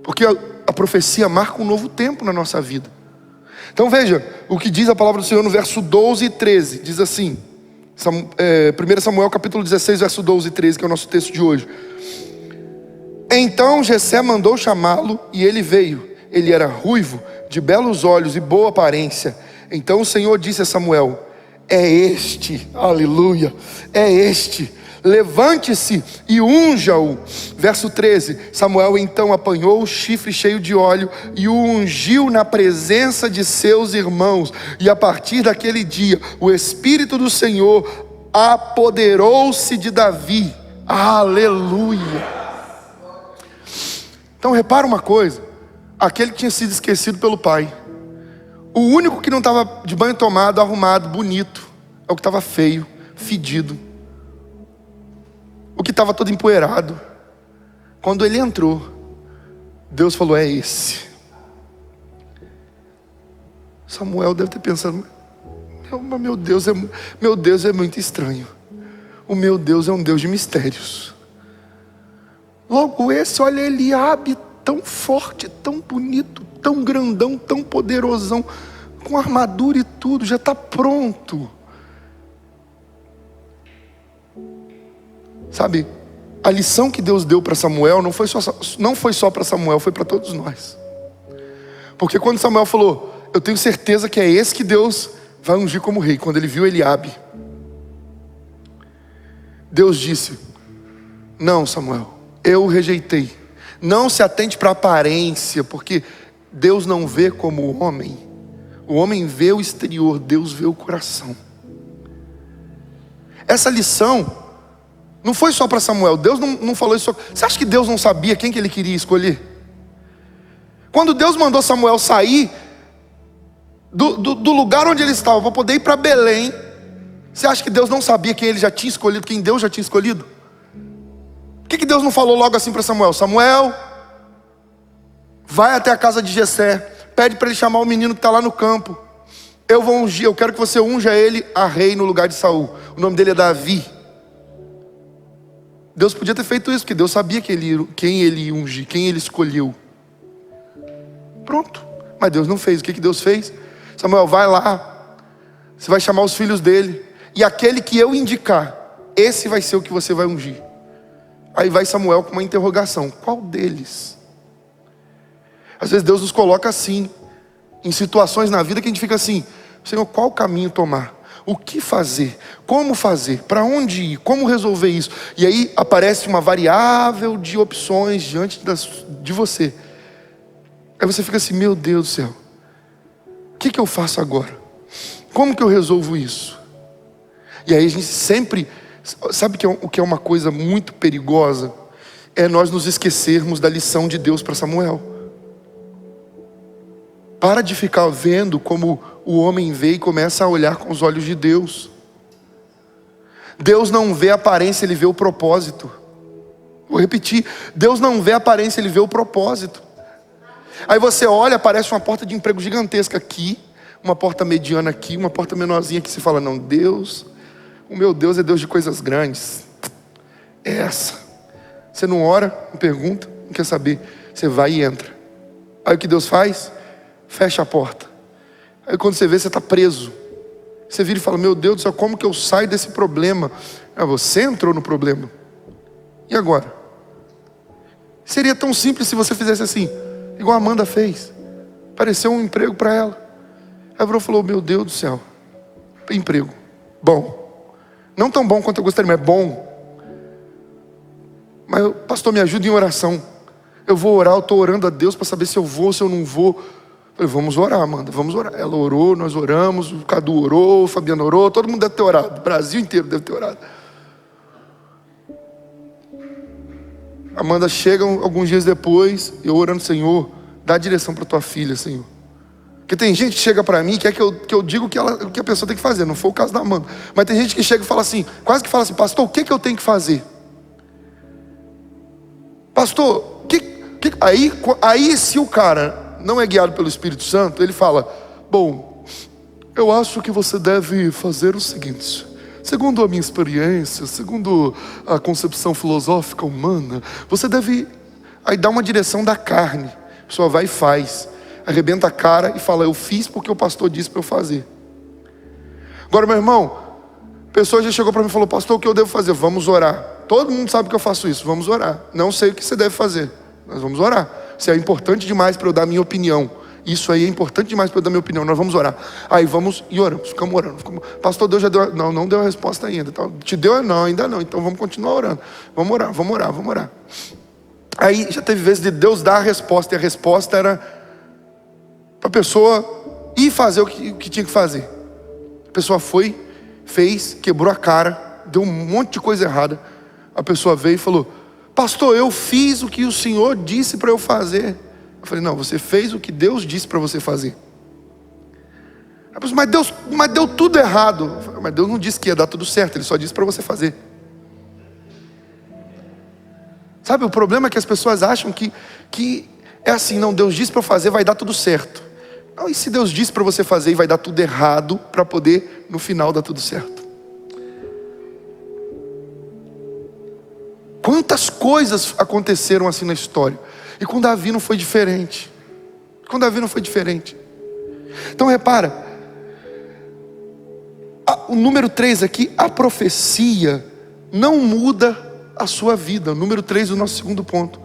Porque a profecia marca um novo tempo na nossa vida. Então veja o que diz a palavra do Senhor no verso 12 e 13. Diz assim, 1 Samuel capítulo 16, verso 12 e 13, que é o nosso texto de hoje. Então Jessé mandou chamá-lo e ele veio. Ele era ruivo, de belos olhos e boa aparência. Então o Senhor disse a Samuel: é este, aleluia, é este, levante-se e unja-o. Verso 13, Samuel então apanhou o chifre cheio de óleo e o ungiu na presença de seus irmãos. E a partir daquele dia, o Espírito do Senhor apoderou-se de Davi. Aleluia. Então repara uma coisa, aquele que tinha sido esquecido pelo pai, o único que não estava de banho tomado, arrumado, bonito, é o que estava feio, fedido, o que estava todo empoeirado. Quando ele entrou, Deus falou: é esse. Samuel deve ter pensado: meu Deus é muito estranho. O meu Deus é um Deus de mistérios. Logo esse, olha Eliabe, tão forte, tão bonito, tão grandão, tão poderosão, com armadura e tudo, já está pronto. Sabe, a lição que Deus deu para Samuel não foi só para Samuel, foi para todos nós. Porque quando Samuel falou: eu tenho certeza que é esse que Deus vai ungir como rei, quando ele viu Eliabe, Deus disse: não, Samuel, eu o rejeitei. Não se atente para a aparência, porque Deus não vê como o homem. O homem vê o exterior, Deus vê o coração. Essa lição não foi só para Samuel. Deus não falou isso. Você acha que Deus não sabia quem que ele queria escolher? Quando Deus mandou Samuel sair do lugar onde ele estava para poder ir para Belém, você acha que Deus não sabia quem ele já tinha escolhido, quem Deus já tinha escolhido? Por que Deus não falou logo assim para Samuel: Samuel, vai até a casa de Jessé, pede para ele chamar o menino que está lá no campo, eu vou ungir, eu quero que você unja ele a rei no lugar de Saul. O nome dele é Davi. Deus podia ter feito isso, porque Deus sabia quem ele ia ungir, quem ele escolheu. Pronto. Mas Deus não fez. O que Deus fez? Samuel, vai lá, você vai chamar os filhos dele, e aquele que eu indicar, esse vai ser o que você vai ungir. Aí vai Samuel com uma interrogação: qual deles? Às vezes Deus nos coloca assim, em situações na vida que a gente fica assim: Senhor, qual caminho tomar? O que fazer? Como fazer? Para onde ir? Como resolver isso? E aí aparece uma variável de opções diante de você. Aí você fica assim: meu Deus do céu, o que eu faço agora? Como que eu resolvo isso? E aí a gente sempre... Sabe o que é uma coisa muito perigosa? é nós nos esquecermos da lição de Deus para Samuel. Para de ficar vendo como o homem vê e começa a olhar com os olhos de Deus. Deus não vê a aparência, Ele vê o propósito. Vou repetir, Deus não vê a aparência, Ele vê o propósito. Aí você olha, aparece uma porta de emprego gigantesca aqui, uma porta mediana aqui, uma porta menorzinha aqui. Você fala, não, Deus, o meu Deus é Deus de coisas grandes. É essa. Você não ora, não pergunta, não quer saber. Você vai e entra. Aí o que Deus faz? Fecha a porta. Aí quando você vê, você está preso. Você vira e fala, meu Deus do céu, como que eu saio desse problema? Você entrou no problema. E agora? Seria tão simples se você fizesse assim, igual a Amanda fez. Apareceu um emprego para ela. Aí ela falou, meu Deus do céu, emprego, bom. Não tão bom quanto eu gostaria, mas é bom. Mas pastor, me ajuda em oração. Eu vou orar, eu estou orando a Deus para saber se eu vou ou se eu não vou. Eu falei, vamos orar, Amanda, vamos orar. Ela orou, nós oramos, o Cadu orou, o Fabiano orou, todo mundo deve ter orado, o Brasil inteiro deve ter orado. Amanda chega alguns dias depois, eu orando, Senhor, dá a direção para tua filha, Senhor. Porque tem gente que chega para mim, quer que eu diga o que a pessoa tem que fazer, não foi o caso da Amanda. Mas tem gente que chega e fala assim, quase que fala assim, pastor, o que eu tenho que fazer? Pastor, aí se o cara não é guiado pelo Espírito Santo, ele fala, bom, eu acho que você deve fazer o seguinte, segundo a minha experiência, segundo a concepção filosófica humana, você deve, aí dá uma direção da carne, a pessoa vai e faz, arrebenta a cara e fala, eu fiz porque o pastor disse para eu fazer. Agora, meu irmão, a pessoa já chegou para mim e falou, pastor, o que eu devo fazer? Vamos orar. Todo mundo sabe que eu faço isso, vamos orar. Não sei o que você deve fazer, nós vamos orar. Isso é importante demais para eu dar a minha opinião. Isso aí é importante demais para eu dar a minha opinião, nós vamos orar. Aí vamos e oramos, ficamos orando. Pastor, Deus já deu, não deu a resposta ainda. Te deu? Não, ainda não, então vamos continuar orando. Vamos orar, vamos orar, vamos orar. Aí já teve vezes de Deus dar a resposta, e a resposta era para a pessoa ir fazer o que tinha que fazer. A pessoa foi, fez, quebrou a cara, deu um monte de coisa errada. A pessoa veio e falou, pastor, eu fiz o que o Senhor disse para eu fazer. Eu falei, não, você fez o que Deus disse para você fazer. A pessoa, mas deu tudo errado. Eu falei, mas Deus não disse que ia dar tudo certo, Ele só disse para você fazer. Sabe, o problema é que as pessoas acham que é assim, não, Deus disse para eu fazer, vai dar tudo certo. Não, e se Deus disse para você fazer e vai dar tudo errado, para poder no final dar tudo certo? Quantas coisas aconteceram assim na história? E com Davi não foi diferente. Então repara, o número 3 aqui, a profecia não muda a sua vida. O número 3 do nosso segundo ponto.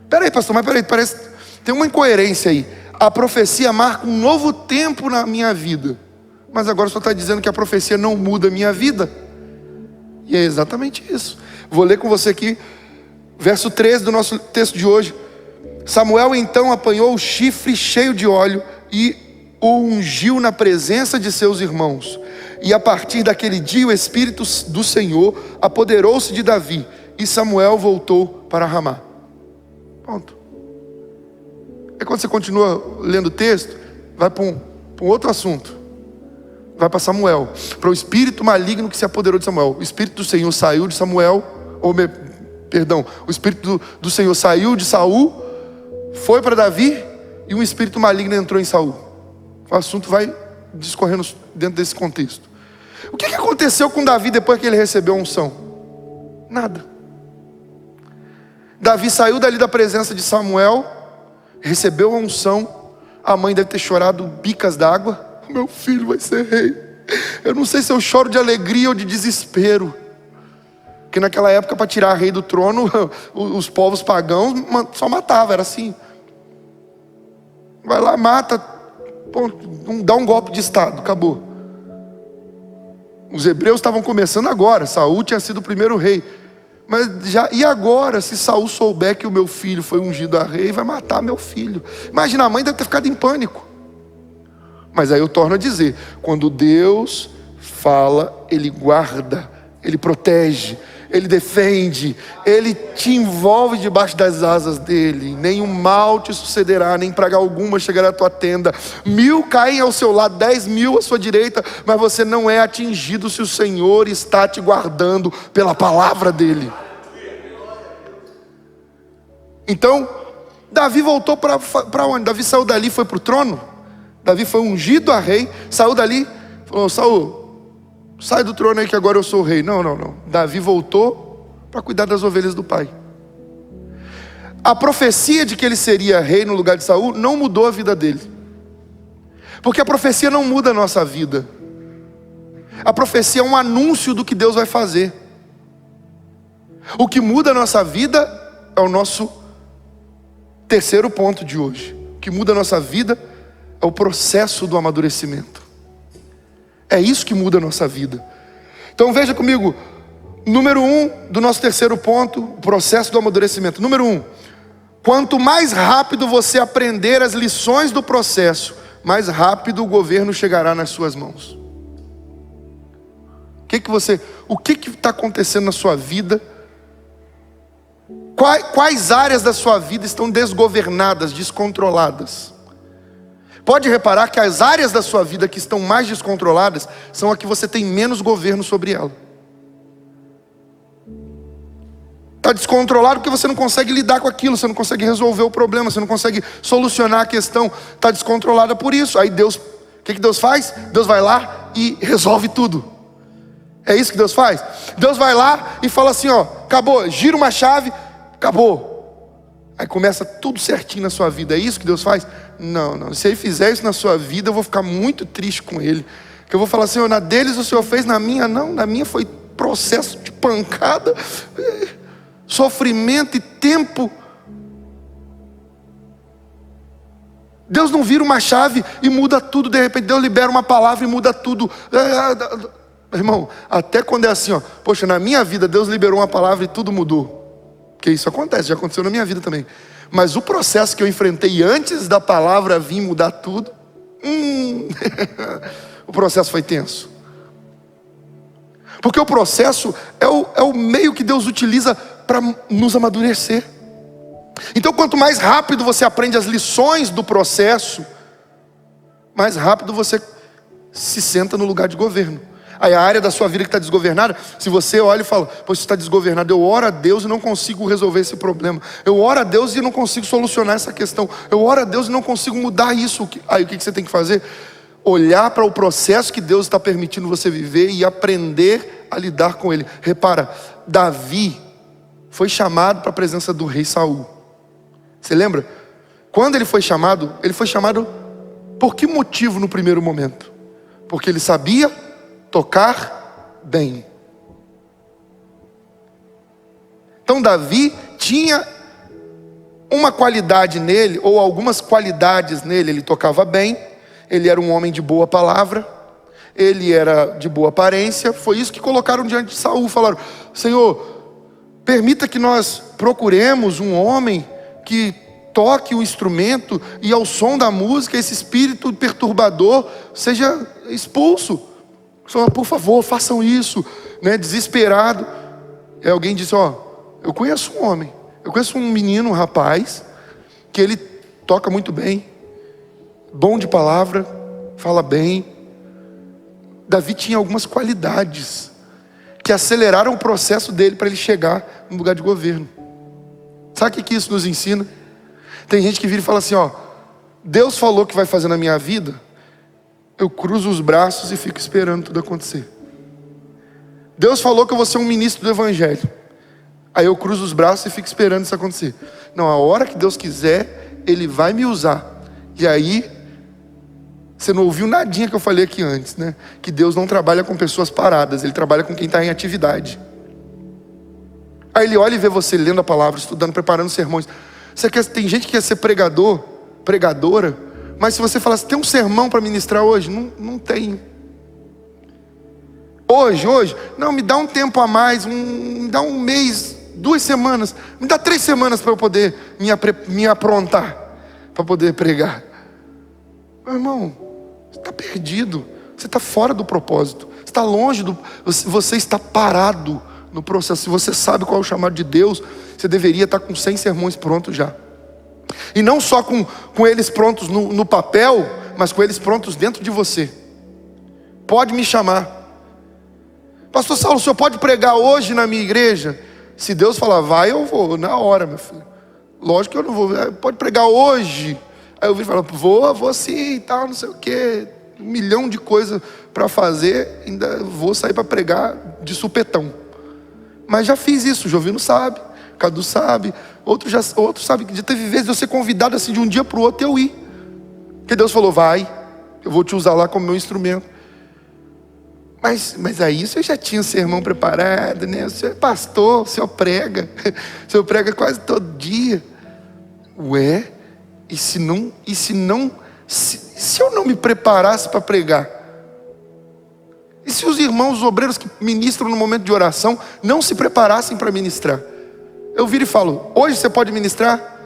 Peraí, pastor, mas parece, tem uma incoerência aí. A profecia marca um novo tempo na minha vida. Mas agora o senhor está dizendo que a profecia não muda a minha vida. E é exatamente isso. Vou ler com você aqui, verso 13 do nosso texto de hoje. Samuel então apanhou o chifre cheio de óleo e o ungiu na presença de seus irmãos. E a partir daquele dia o Espírito do Senhor apoderou-se de Davi. E Samuel voltou para Ramá. Ponto. Aí quando você continua lendo o texto, vai para um outro assunto. Vai para Samuel, para o espírito maligno que se apoderou de Samuel. O Espírito do Senhor saiu de Samuel, o Espírito do Senhor saiu de Saul, foi para Davi, e um espírito maligno entrou em Saul. O assunto vai discorrendo dentro desse contexto. O que aconteceu com Davi depois que ele recebeu a unção? Nada. Davi saiu dali da presença de Samuel, recebeu a unção. A mãe deve ter chorado bicas d'água. Meu filho vai ser rei. Eu não sei se eu choro de alegria ou de desespero. Porque naquela época, para tirar rei do trono, os povos pagãos só matavam, era assim. Vai lá, mata, dá um golpe de estado, acabou. Os hebreus estavam começando agora. Saul tinha sido o primeiro rei. Mas e agora, se Saul souber que o meu filho foi ungido a rei, vai matar meu filho. Imagina, a mãe deve ter ficado em pânico. Mas aí eu torno a dizer, quando Deus fala, Ele guarda Ele protege, Ele defende, Ele te envolve debaixo das asas dEle. Nenhum mal te sucederá, nem praga alguma chegará à tua tenda. 1000 caem ao seu lado, 10.000 à sua direita, mas você não é atingido se o Senhor está te guardando pela palavra dEle. Então, Davi voltou para onde? Davi saiu dali, foi para o trono. Davi foi ungido a rei, saiu dali, falou: Saul, sai do trono aí que agora eu sou o rei. Não. Davi voltou para cuidar das ovelhas do pai. A profecia de que ele seria rei no lugar de Saul não mudou a vida dele. Porque a profecia não muda a nossa vida. A profecia é um anúncio do que Deus vai fazer. O que muda a nossa vida é o nosso terceiro ponto de hoje. O que muda a nossa vida é o processo do amadurecimento. É isso que muda a nossa vida. Então veja comigo, número 1 do nosso terceiro ponto, o processo do amadurecimento. Número 1, quanto mais rápido você aprender as lições do processo, mais rápido o governo chegará nas suas mãos. O que está acontecendo na sua vida? Quais áreas da sua vida estão desgovernadas, descontroladas? Pode reparar que as áreas da sua vida que estão mais descontroladas são as que você tem menos governo sobre ela. Está descontrolado porque você não consegue lidar com aquilo, você não consegue resolver o problema, você não consegue solucionar a questão. Está descontrolada por isso. Aí Deus, o que Deus faz? Deus vai lá e resolve tudo. É isso que Deus faz? Deus vai lá e fala assim, acabou, gira uma chave, acabou. Aí começa tudo certinho na sua vida. É isso que Deus faz? Não. Se Ele fizer isso na sua vida, eu vou ficar muito triste com Ele. Porque eu vou falar assim, na deles o Senhor fez, na minha não. Na minha foi processo de pancada, sofrimento e tempo. Deus não vira uma chave e muda tudo. De repente Deus libera uma palavra e muda tudo. Irmão, até quando é assim, poxa, na minha vida Deus liberou uma palavra e tudo mudou. Porque isso acontece, já aconteceu na minha vida também. Mas o processo que eu enfrentei antes da palavra vir mudar tudo, o processo foi tenso. Porque o processo é o meio que Deus utiliza para nos amadurecer. Então quanto mais rápido você aprende as lições do processo, mais rápido você se senta no lugar de governo. Aí a área da sua vida que está desgovernada, se você olha e fala, pois está desgovernado, eu oro a Deus e não consigo resolver esse problema. Eu oro a Deus e não consigo solucionar essa questão. Eu oro a Deus e não consigo mudar isso. Aí o que você tem que fazer? Olhar para o processo que Deus está permitindo você viver e aprender a lidar com ele. Repara, Davi foi chamado para a presença do rei Saul. Você lembra? Quando ele foi chamado por que motivo no primeiro momento? Porque ele sabia tocar bem. Então Davi tinha uma qualidade nele, ou algumas qualidades nele. Ele tocava bem, ele era um homem de boa palavra, ele era de boa aparência. Foi isso que colocaram diante de Saul. Falaram, Senhor, permita que nós procuremos um homem que toque o instrumento e ao som da música esse espírito perturbador seja expulso. Senhor, por favor, façam isso, desesperado. E alguém disse, eu conheço um homem, eu conheço um menino, um rapaz, que ele toca muito bem, bom de palavra, fala bem. Davi tinha algumas qualidades que aceleraram o processo dele para ele chegar no lugar de governo. Sabe o que isso nos ensina? Tem gente que vira e fala assim, Deus falou que vai fazer na minha vida, eu cruzo os braços e fico esperando tudo acontecer. Deus falou que eu vou ser um ministro do evangelho, aí eu cruzo os braços e fico esperando isso acontecer. Não, a hora que Deus quiser, Ele vai me usar. E aí, você não ouviu nadinha que eu falei aqui antes, que Deus não trabalha com pessoas paradas, Ele trabalha com quem está em atividade. Aí Ele olha e vê você lendo a palavra, estudando, preparando sermões. Tem gente que quer ser pregador, pregadora, mas se você falar assim, tem um sermão para ministrar hoje? Não tem. Hoje, não, me dá um tempo a mais, me dá um mês, 2 semanas, me dá 3 semanas para eu poder me aprontar, para poder pregar. Meu irmão, você está perdido, você está fora do propósito, você está longe, você está parado no processo. Se você sabe qual é o chamado de Deus, você deveria estar com 100 sermões prontos já. E não só com eles prontos no papel, mas com eles prontos dentro de você. Pode me chamar. Pastor Saulo, o senhor pode pregar hoje na minha igreja? Se Deus falar, vai, eu vou, na hora, meu filho. Lógico que eu não vou, pode pregar hoje. Aí eu vi falar, vou sim, tal, não sei o quê. 1 milhão de coisas para fazer, ainda vou sair para pregar de supetão. Mas já fiz isso, o Jovino sabe, o Cadu sabe, outros sabem, que já teve vezes de eu ser convidado assim de um dia para o outro eu ir. Porque Deus falou, vai, eu vou te usar lá como meu instrumento. Mas aí você já tinha o sermão preparado, né? O senhor é pastor, o senhor prega quase todo dia. Ué, se eu não me preparasse para pregar? E se os irmãos obreiros que ministram no momento de oração não se preparassem para ministrar? Eu viro e falo, hoje você pode ministrar?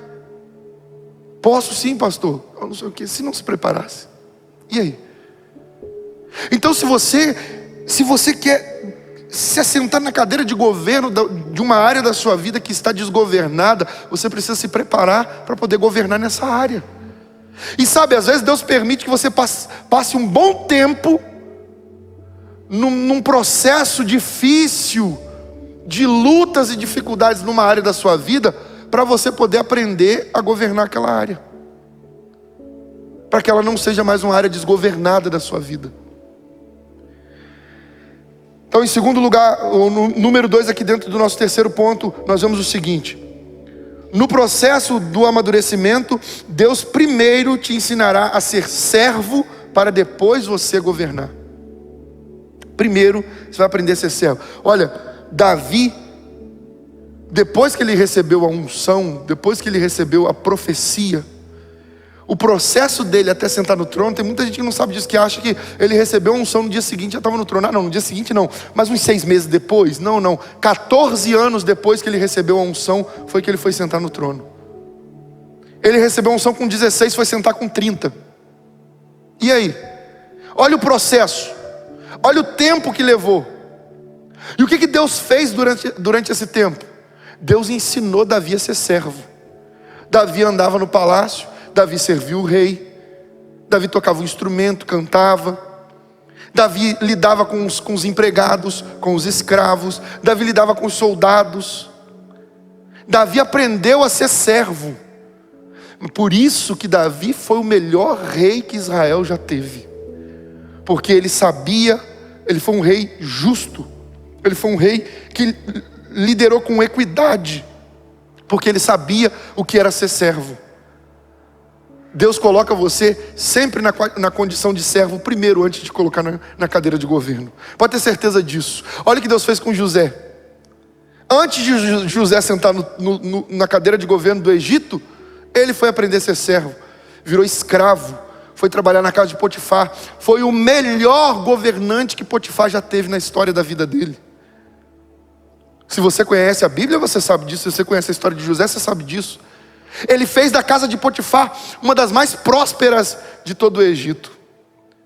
Posso sim, pastor. Eu não sei o que, se não se preparasse. E aí? Então se você quer se assentar na cadeira de governo de uma área da sua vida que está desgovernada, você precisa se preparar para poder governar nessa área. E sabe, às vezes Deus permite que você passe um bom tempo num processo difícil, de lutas e dificuldades numa área da sua vida, para você poder aprender a governar aquela área, para que ela não seja mais uma área desgovernada da sua vida. Então, em segundo lugar, ou no número 2 aqui dentro do nosso terceiro ponto, nós vemos o seguinte: no processo do amadurecimento, Deus primeiro te ensinará a ser servo, para depois você governar. Primeiro, você vai aprender a ser servo. Olha, Davi, depois que ele recebeu a unção, depois que ele recebeu a profecia, o processo dele até sentar no trono, tem muita gente que não sabe disso, que acha que ele recebeu a unção no dia seguinte, já estava no trono. Não, no dia seguinte não, mas uns 6 meses depois, não, 14 anos depois que ele recebeu a unção, foi que ele foi sentar no trono. Ele recebeu a unção com 16, foi sentar com 30. E aí? Olha o processo, olha o tempo que levou. E o que Deus fez durante esse tempo? Deus ensinou Davi a ser servo. Davi andava no palácio, Davi serviu o rei, Davi tocava um instrumento, cantava, Davi lidava com os empregados, com os escravos, Davi lidava com os soldados. Davi aprendeu a ser servo. Por isso que Davi foi o melhor rei que Israel já teve, porque ele sabia, ele foi um rei justo, ele foi um rei que liderou com equidade, porque ele sabia o que era ser servo. Deus coloca você sempre na condição de servo primeiro, antes de colocar na cadeira de governo. Pode ter certeza disso. Olha o que Deus fez com José. Antes de José sentar na cadeira de governo do Egito, ele foi aprender a ser servo, virou escravo, foi trabalhar na casa de Potifar. Foi o melhor governante que Potifar já teve na história da vida dele. Se você conhece a Bíblia, você sabe disso. Se você conhece a história de José, você sabe disso. Ele fez da casa de Potifar uma das mais prósperas de todo o Egito.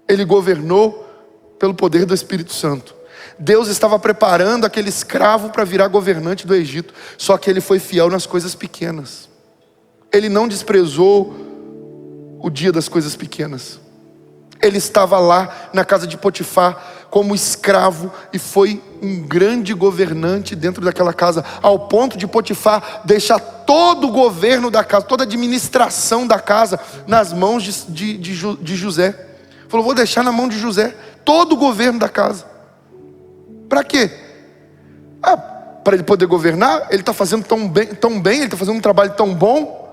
Ele governou pelo poder do Espírito Santo. Deus estava preparando aquele escravo para virar governante do Egito. Só que ele foi fiel nas coisas pequenas. Ele não desprezou o dia das coisas pequenas. Ele estava lá na casa de Potifar como escravo e foi um grande governante dentro daquela casa, ao ponto de Potifar deixar todo o governo da casa, toda a administração da casa nas mãos de José. Falou, vou deixar na mão de José todo o governo da casa. Para quê? Para ele poder governar. Ele está fazendo tão bem, ele está fazendo um trabalho tão bom.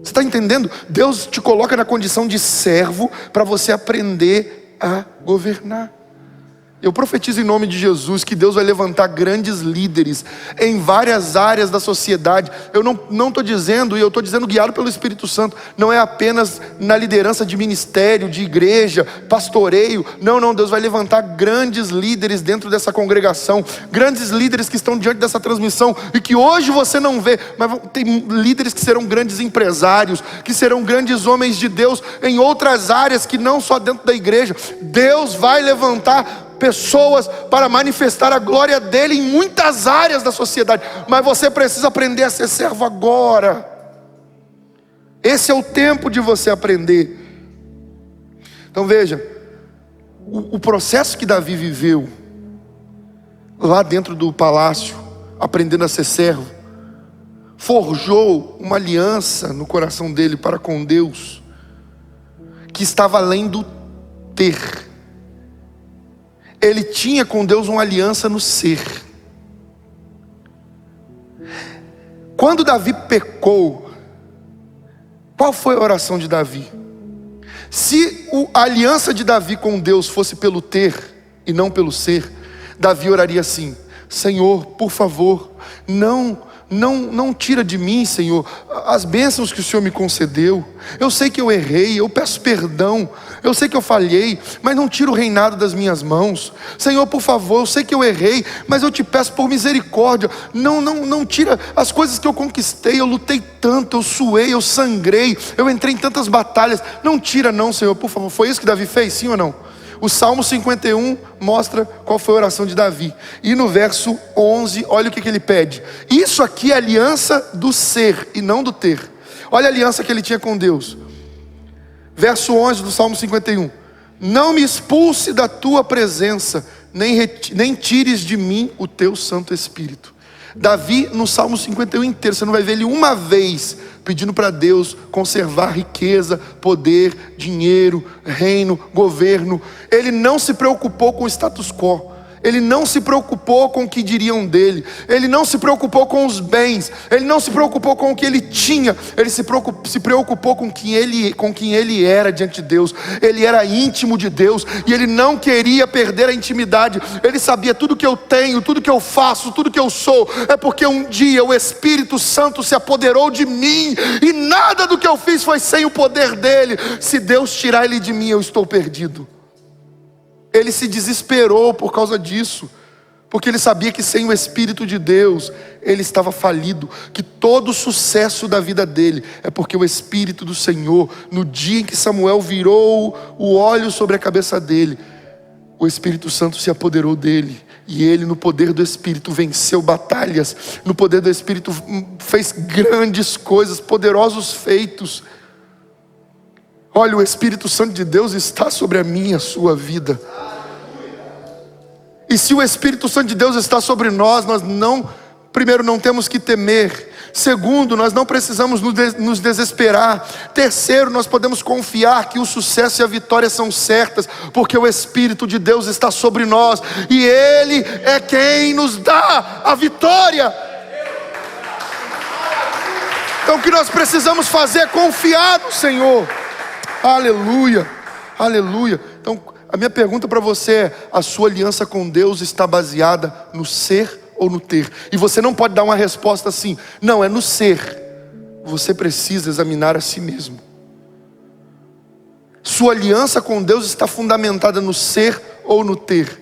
Você está entendendo? Deus te coloca na condição de servo para você aprender a governar. Eu profetizo em nome de Jesus que Deus vai levantar grandes líderes em várias áreas da sociedade. Eu não estou dizendo, e eu estou dizendo guiado pelo Espírito Santo, não é apenas na liderança de ministério, de igreja, pastoreio. Não, Deus vai levantar grandes líderes dentro dessa congregação, grandes líderes que estão diante dessa transmissão e que hoje você não vê, mas tem líderes que serão grandes empresários, que serão grandes homens de Deus em outras áreas que não só dentro da igreja. Deus vai levantar pessoas para manifestar a glória dele em muitas áreas da sociedade, mas você precisa aprender a ser servo agora. Esse é o tempo de você aprender. Então veja, o processo que Davi viveu lá dentro do palácio, aprendendo a ser servo, forjou uma aliança no coração dele para com Deus, que estava além do ter. Ele tinha com Deus uma aliança no ser. Quando Davi pecou, qual foi a oração de Davi? Se a aliança de Davi com Deus fosse pelo ter e não pelo ser, Davi oraria assim: Senhor, por favor, não tira de mim, Senhor, as bênçãos que o Senhor me concedeu. Eu sei que eu errei, eu peço perdão, eu sei que eu falhei, mas não tira o reinado das minhas mãos. Senhor, por favor, eu sei que eu errei, mas eu te peço por misericórdia, não tira as coisas que eu conquistei. Eu lutei tanto, eu suei, eu sangrei, eu entrei em tantas batalhas. Não tira não, Senhor, por favor. Foi isso que Davi fez, sim ou não? O Salmo 51 mostra qual foi a oração de Davi. E no verso 11, olha o que ele pede. Isso aqui é a aliança do ser e não do ter. Olha a aliança que ele tinha com Deus. Verso 11 do Salmo 51. Não me expulse da tua presença, nem tires de mim o teu Santo Espírito. Davi, no Salmo 51 inteiro, você não vai ver ele uma vez pedindo para Deus conservar riqueza, poder, dinheiro, reino, governo. Ele não se preocupou com o status quo. Ele não se preocupou com o que diriam dele. Ele não se preocupou com os bens. Ele não se preocupou com o que ele tinha. Ele se preocupou com quem ele era diante de Deus. Ele era íntimo de Deus e ele não queria perder a intimidade. Ele sabia: tudo que eu tenho, tudo que eu faço, tudo que eu sou, é porque um dia o Espírito Santo se apoderou de mim e nada do que eu fiz foi sem o poder dele. Se Deus tirar ele de mim, eu estou perdido. Ele se desesperou por causa disso, porque ele sabia que sem o Espírito de Deus ele estava falido, que todo o sucesso da vida dele é porque o Espírito do Senhor, no dia em que Samuel virou o óleo sobre a cabeça dele, o Espírito Santo se apoderou dele, e ele, no poder do Espírito, venceu batalhas, no poder do Espírito fez grandes coisas, poderosos feitos. Olha, o Espírito Santo de Deus está sobre a minha e a sua vida. E se o Espírito Santo de Deus está sobre nós, primeiro, não temos que temer. Segundo, nós não precisamos nos desesperar. Terceiro, nós podemos confiar que o sucesso e a vitória são certas, porque o Espírito de Deus está sobre nós, e Ele é quem nos dá a vitória. Então o que nós precisamos fazer é confiar no Senhor. Aleluia, aleluia. Então a minha pergunta para você é: a sua aliança com Deus está baseada no ser ou no ter? E você não pode dar uma resposta assim: não, é no ser. Você precisa examinar a si mesmo. Sua aliança com Deus está fundamentada no ser ou no ter?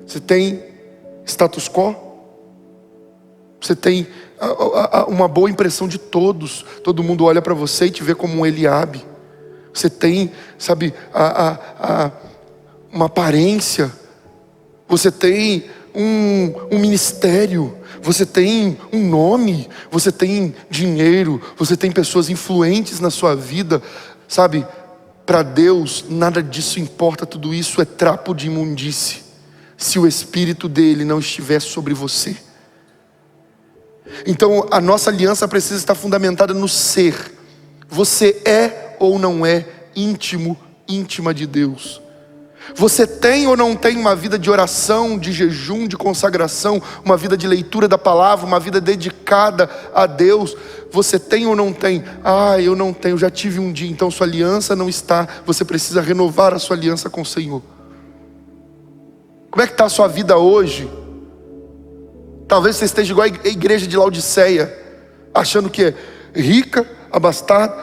Você tem status quo? Você tem uma boa impressão de todos? Todo mundo olha para você e te vê como um Eliabe. Você tem, sabe, uma aparência. Você tem um ministério. Você tem um nome. Você tem dinheiro. Você tem pessoas influentes na sua vida. Sabe, para Deus nada disso importa. Tudo isso é trapo de imundície, se o Espírito dele não estiver sobre você. Então a nossa aliança precisa estar fundamentada no ser. Você é ou não é íntima de Deus? Você tem ou não tem uma vida de oração, de jejum, de consagração, uma vida de leitura da palavra, uma vida dedicada a Deus? Você tem ou não tem? Eu não tenho, já tive um dia. Então sua aliança não está. Você precisa renovar a sua aliança com o Senhor. Como é que está a sua vida hoje? Talvez você esteja igual a igreja de Laodiceia, achando que é rica, abastada.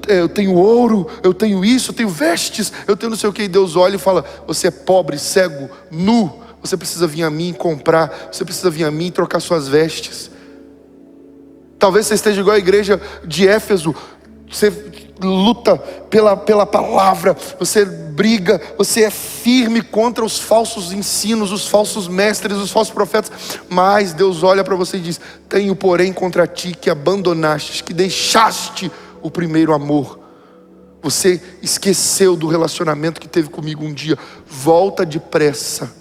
Eu tenho ouro, eu tenho isso, eu tenho vestes, eu tenho não sei o que. E Deus olha e fala: você é pobre, cego, nu. Você precisa vir a mim comprar. Você precisa vir a mim trocar suas vestes. Talvez você esteja igual a igreja de Éfeso. Você luta pela palavra, você briga, você é firme contra os falsos ensinos, os falsos mestres, os falsos profetas. Mas Deus olha para você e diz: tenho porém contra ti que abandonaste, que deixaste o primeiro amor. Você esqueceu do relacionamento que teve comigo um dia. Volta depressa.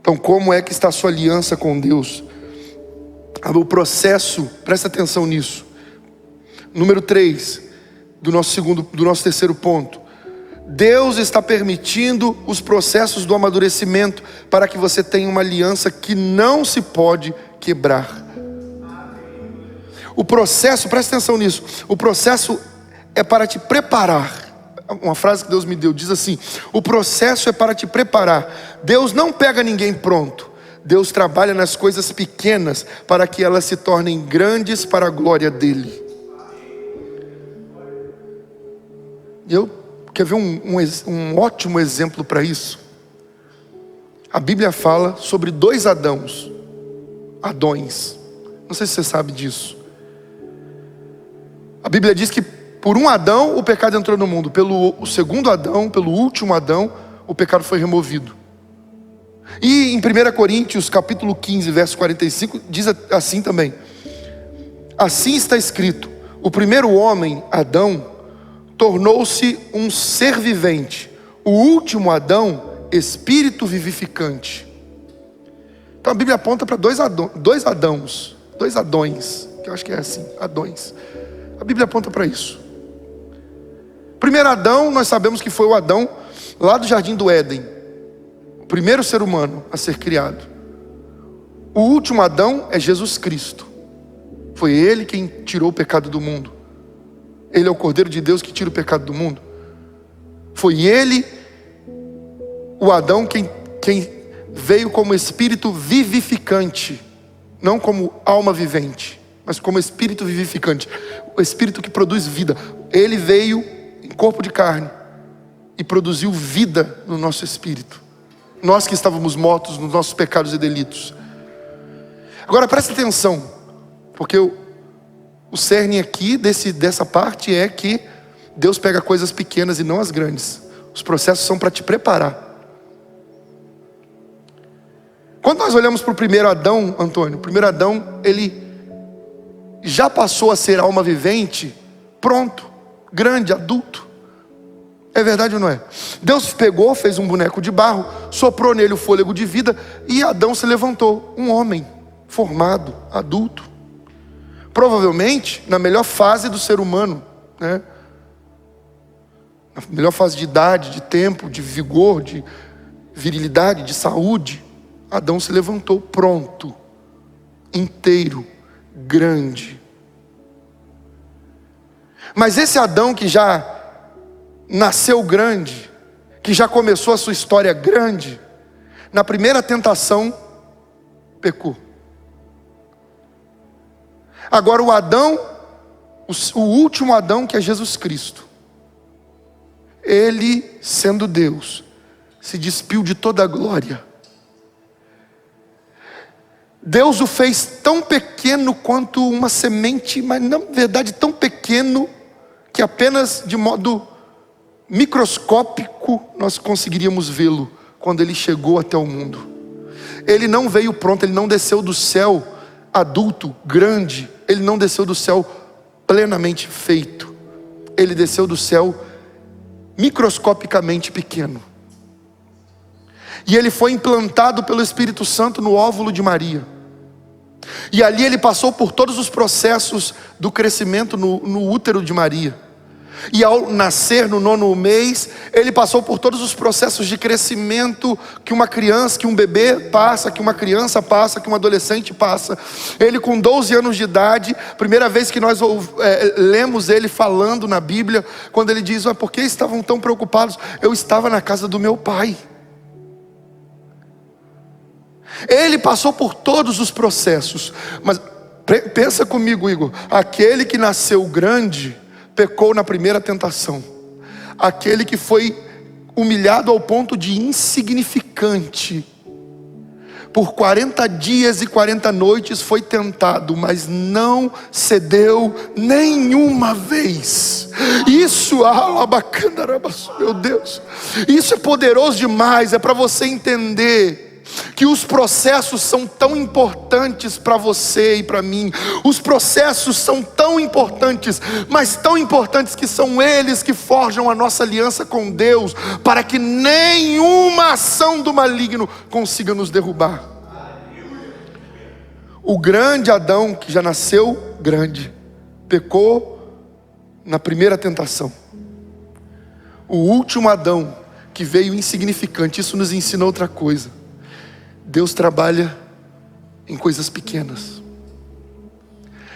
Então, como é que está a sua aliança com Deus? O processo, presta atenção nisso. Número 3, do nosso terceiro ponto. Deus está permitindo os processos do amadurecimento para que você tenha uma aliança que não se pode quebrar. O processo, presta atenção nisso. O processo é para te preparar. Uma frase que Deus me deu diz assim: o processo é para te preparar. Deus não pega ninguém pronto. Deus trabalha nas coisas pequenas para que elas se tornem grandes para a glória dele. Eu quero ver um ótimo exemplo para isso. A Bíblia fala sobre 2 Adões. Não sei se você sabe disso. A Bíblia diz que por um Adão o pecado entrou no mundo. Pelo segundo Adão, pelo último Adão, o pecado foi removido. E em 1 Coríntios capítulo 15, verso 45, diz assim também: assim está escrito: o primeiro homem, Adão, tornou-se um ser vivente. O último Adão, espírito vivificante. Então a Bíblia aponta para 2 Adões, que eu acho que é assim, Adões. A Bíblia aponta para isso. Primeiro Adão, nós sabemos que foi o Adão lá do Jardim do Éden, o primeiro ser humano a ser criado. O último Adão é Jesus Cristo. Foi Ele quem tirou o pecado do mundo. Ele é o Cordeiro de Deus que tira o pecado do mundo. Foi Ele, o Adão, quem veio como espírito vivificante, não como alma vivente, mas como espírito vivificante, o espírito que produz vida. Ele veio em corpo de carne e produziu vida no nosso espírito. Nós que estávamos mortos nos nossos pecados e delitos. Agora presta atenção, porque o cerne aqui dessa parte é que Deus pega coisas pequenas e não as grandes. Os processos são para te preparar. Quando nós olhamos para o primeiro Adão, Antônio, o primeiro Adão, ele já passou a ser alma vivente, pronto, grande, adulto. É verdade ou não é? Deus pegou, fez um boneco de barro, soprou nele o fôlego de vida, e Adão se levantou, um homem formado, adulto. Provavelmente na melhor fase do ser humano, né? Na melhor fase de idade, de tempo, de vigor, de virilidade, de saúde. Adão se levantou pronto, inteiro, grande. Mas esse Adão que já nasceu grande, que já começou a sua história grande, na primeira tentação pecou. Agora o Adão, o último Adão, que é Jesus Cristo, ele, sendo Deus, se despiu de toda a glória. Deus o fez tão pequeno quanto uma semente, mas na verdade tão pequeno que apenas de modo microscópico nós conseguiríamos vê-lo quando ele chegou até o mundo. Ele não veio pronto, ele não desceu do céu adulto, grande, ele não desceu do céu plenamente feito. Ele desceu do céu microscopicamente pequeno. E ele foi implantado pelo Espírito Santo no óvulo de Maria. E ali ele passou por todos os processos do crescimento no útero de Maria. E ao nascer no 9º mês, ele passou por todos os processos de crescimento que uma criança, que um bebê passa, que uma criança passa, que um adolescente passa. Ele com 12 anos de idade, primeira vez que nós lemos ele falando na Bíblia, quando ele diz: por que estavam tão preocupados? Eu estava na casa do meu pai. Ele passou por todos os processos. Mas pensa comigo, Igor, aquele que nasceu grande pecou na primeira tentação. Aquele que foi humilhado ao ponto de insignificante, por 40 dias e 40 noites foi tentado, mas não cedeu nenhuma vez. Isso, meu Deus, isso é poderoso demais. É para você entender que os processos são tão importantes para você e para mim. Os processos são tão importantes, mas tão importantes que são eles que forjam a nossa aliança com Deus, para que nenhuma ação do maligno consiga nos derrubar. O grande Adão, que já nasceu grande, pecou na primeira tentação. O último Adão, que veio insignificante, isso nos ensina outra coisa. Deus trabalha em coisas pequenas.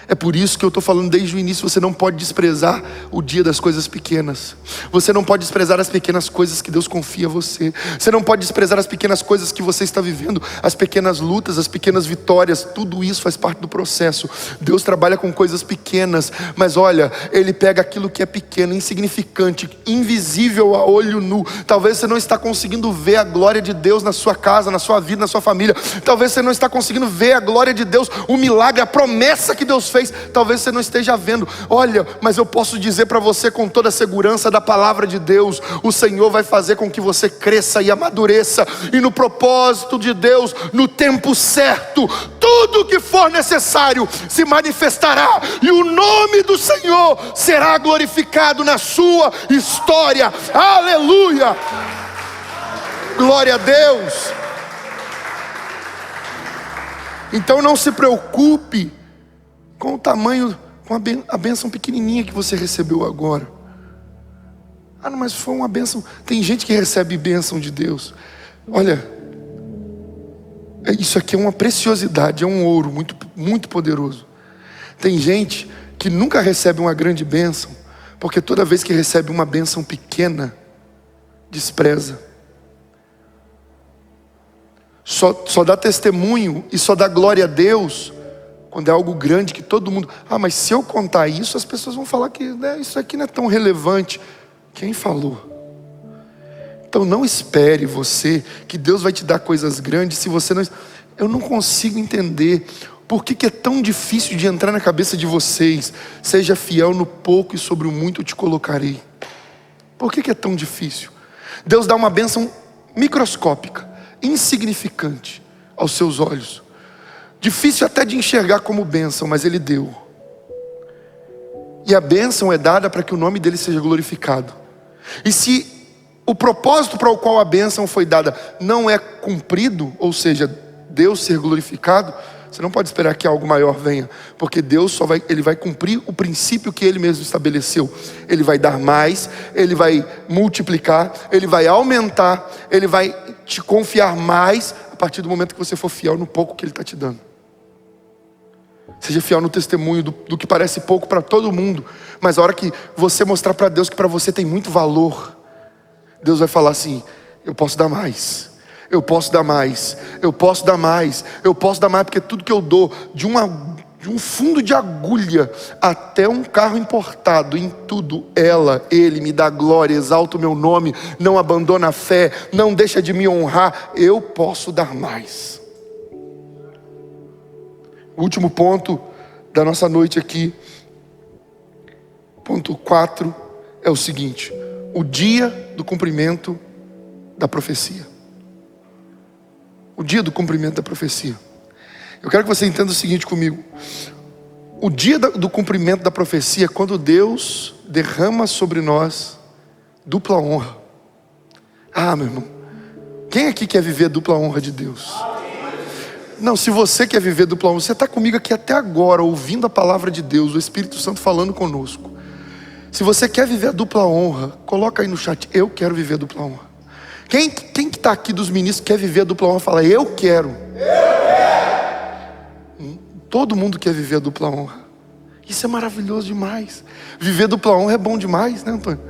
É por isso que eu estou falando desde o início: você não pode desprezar o dia das coisas pequenas. Você não pode desprezar as pequenas coisas que Deus confia a você. Você não pode desprezar as pequenas coisas que você está vivendo, as pequenas lutas, as pequenas vitórias. Tudo isso faz parte do processo. Deus trabalha com coisas pequenas, mas olha, Ele pega aquilo que é pequeno, insignificante, invisível a olho nu. Talvez você não está conseguindo ver a glória de Deus na sua casa, na sua vida, na sua família. Talvez você não está conseguindo ver a glória de Deus, o milagre, a promessa que Deus fez. Talvez você não esteja vendo. Olha, mas eu posso dizer para você com toda a segurança da palavra de Deus: o Senhor vai fazer com que você cresça e amadureça, e no propósito de Deus, no tempo certo, tudo que for necessário se manifestará, e o nome do Senhor será glorificado na sua história. Aleluia! Glória a Deus. Então não se preocupe com o tamanho, com a bênção pequenininha que você recebeu agora. Não, mas foi uma bênção. Tem gente que recebe bênção de Deus. Olha, isso aqui é uma preciosidade, é um ouro muito, muito poderoso. Tem gente que nunca recebe uma grande bênção, porque toda vez que recebe uma bênção pequena, despreza. Só dá testemunho e só dá glória a Deus quando é algo grande que todo mundo... mas se eu contar isso, as pessoas vão falar que isso aqui não é tão relevante. Quem falou? Então não espere você que Deus vai te dar coisas grandes se você não... Eu não consigo entender por que é tão difícil de entrar na cabeça de vocês. Seja fiel no pouco e sobre o muito eu te colocarei. Por que é tão difícil? Deus dá uma bênção microscópica, insignificante aos seus olhos. Difícil até de enxergar como bênção, mas Ele deu. E a bênção é dada para que o nome dEle seja glorificado. E se o propósito para o qual a bênção foi dada não é cumprido, ou seja, Deus ser glorificado, você não pode esperar que algo maior venha, porque Deus Ele vai cumprir o princípio que Ele mesmo estabeleceu. Ele vai dar mais, Ele vai multiplicar, Ele vai aumentar, Ele vai te confiar mais a partir do momento que você for fiel no pouco que Ele está te dando. Seja fiel no testemunho do que parece pouco para todo mundo, mas a hora que você mostrar para Deus que para você tem muito valor, Deus vai falar assim: eu posso dar mais, eu posso dar mais, eu posso dar mais, eu posso dar mais, porque tudo que eu dou, de um fundo de agulha até um carro importado, em tudo Ele me dá glória, exalta o meu nome, não abandona a fé, não deixa de me honrar. Eu posso dar mais. O último ponto da nossa noite aqui, ponto 4, é o seguinte: o dia do cumprimento da profecia. O dia do cumprimento da profecia. Eu quero que você entenda o seguinte comigo: o dia do cumprimento da profecia é quando Deus derrama sobre nós dupla honra. Meu irmão, quem aqui quer viver a dupla honra de Deus? Não, se você quer viver dupla honra, você está comigo aqui até agora, ouvindo a palavra de Deus, o Espírito Santo falando conosco. Se você quer viver a dupla honra, coloca aí no chat, eu quero viver a dupla honra. Quem que está aqui dos ministros quer viver a dupla honra? Fala, eu quero. Todo mundo quer viver a dupla honra. Isso é maravilhoso demais. Viver dupla honra é bom demais, né, Antônio?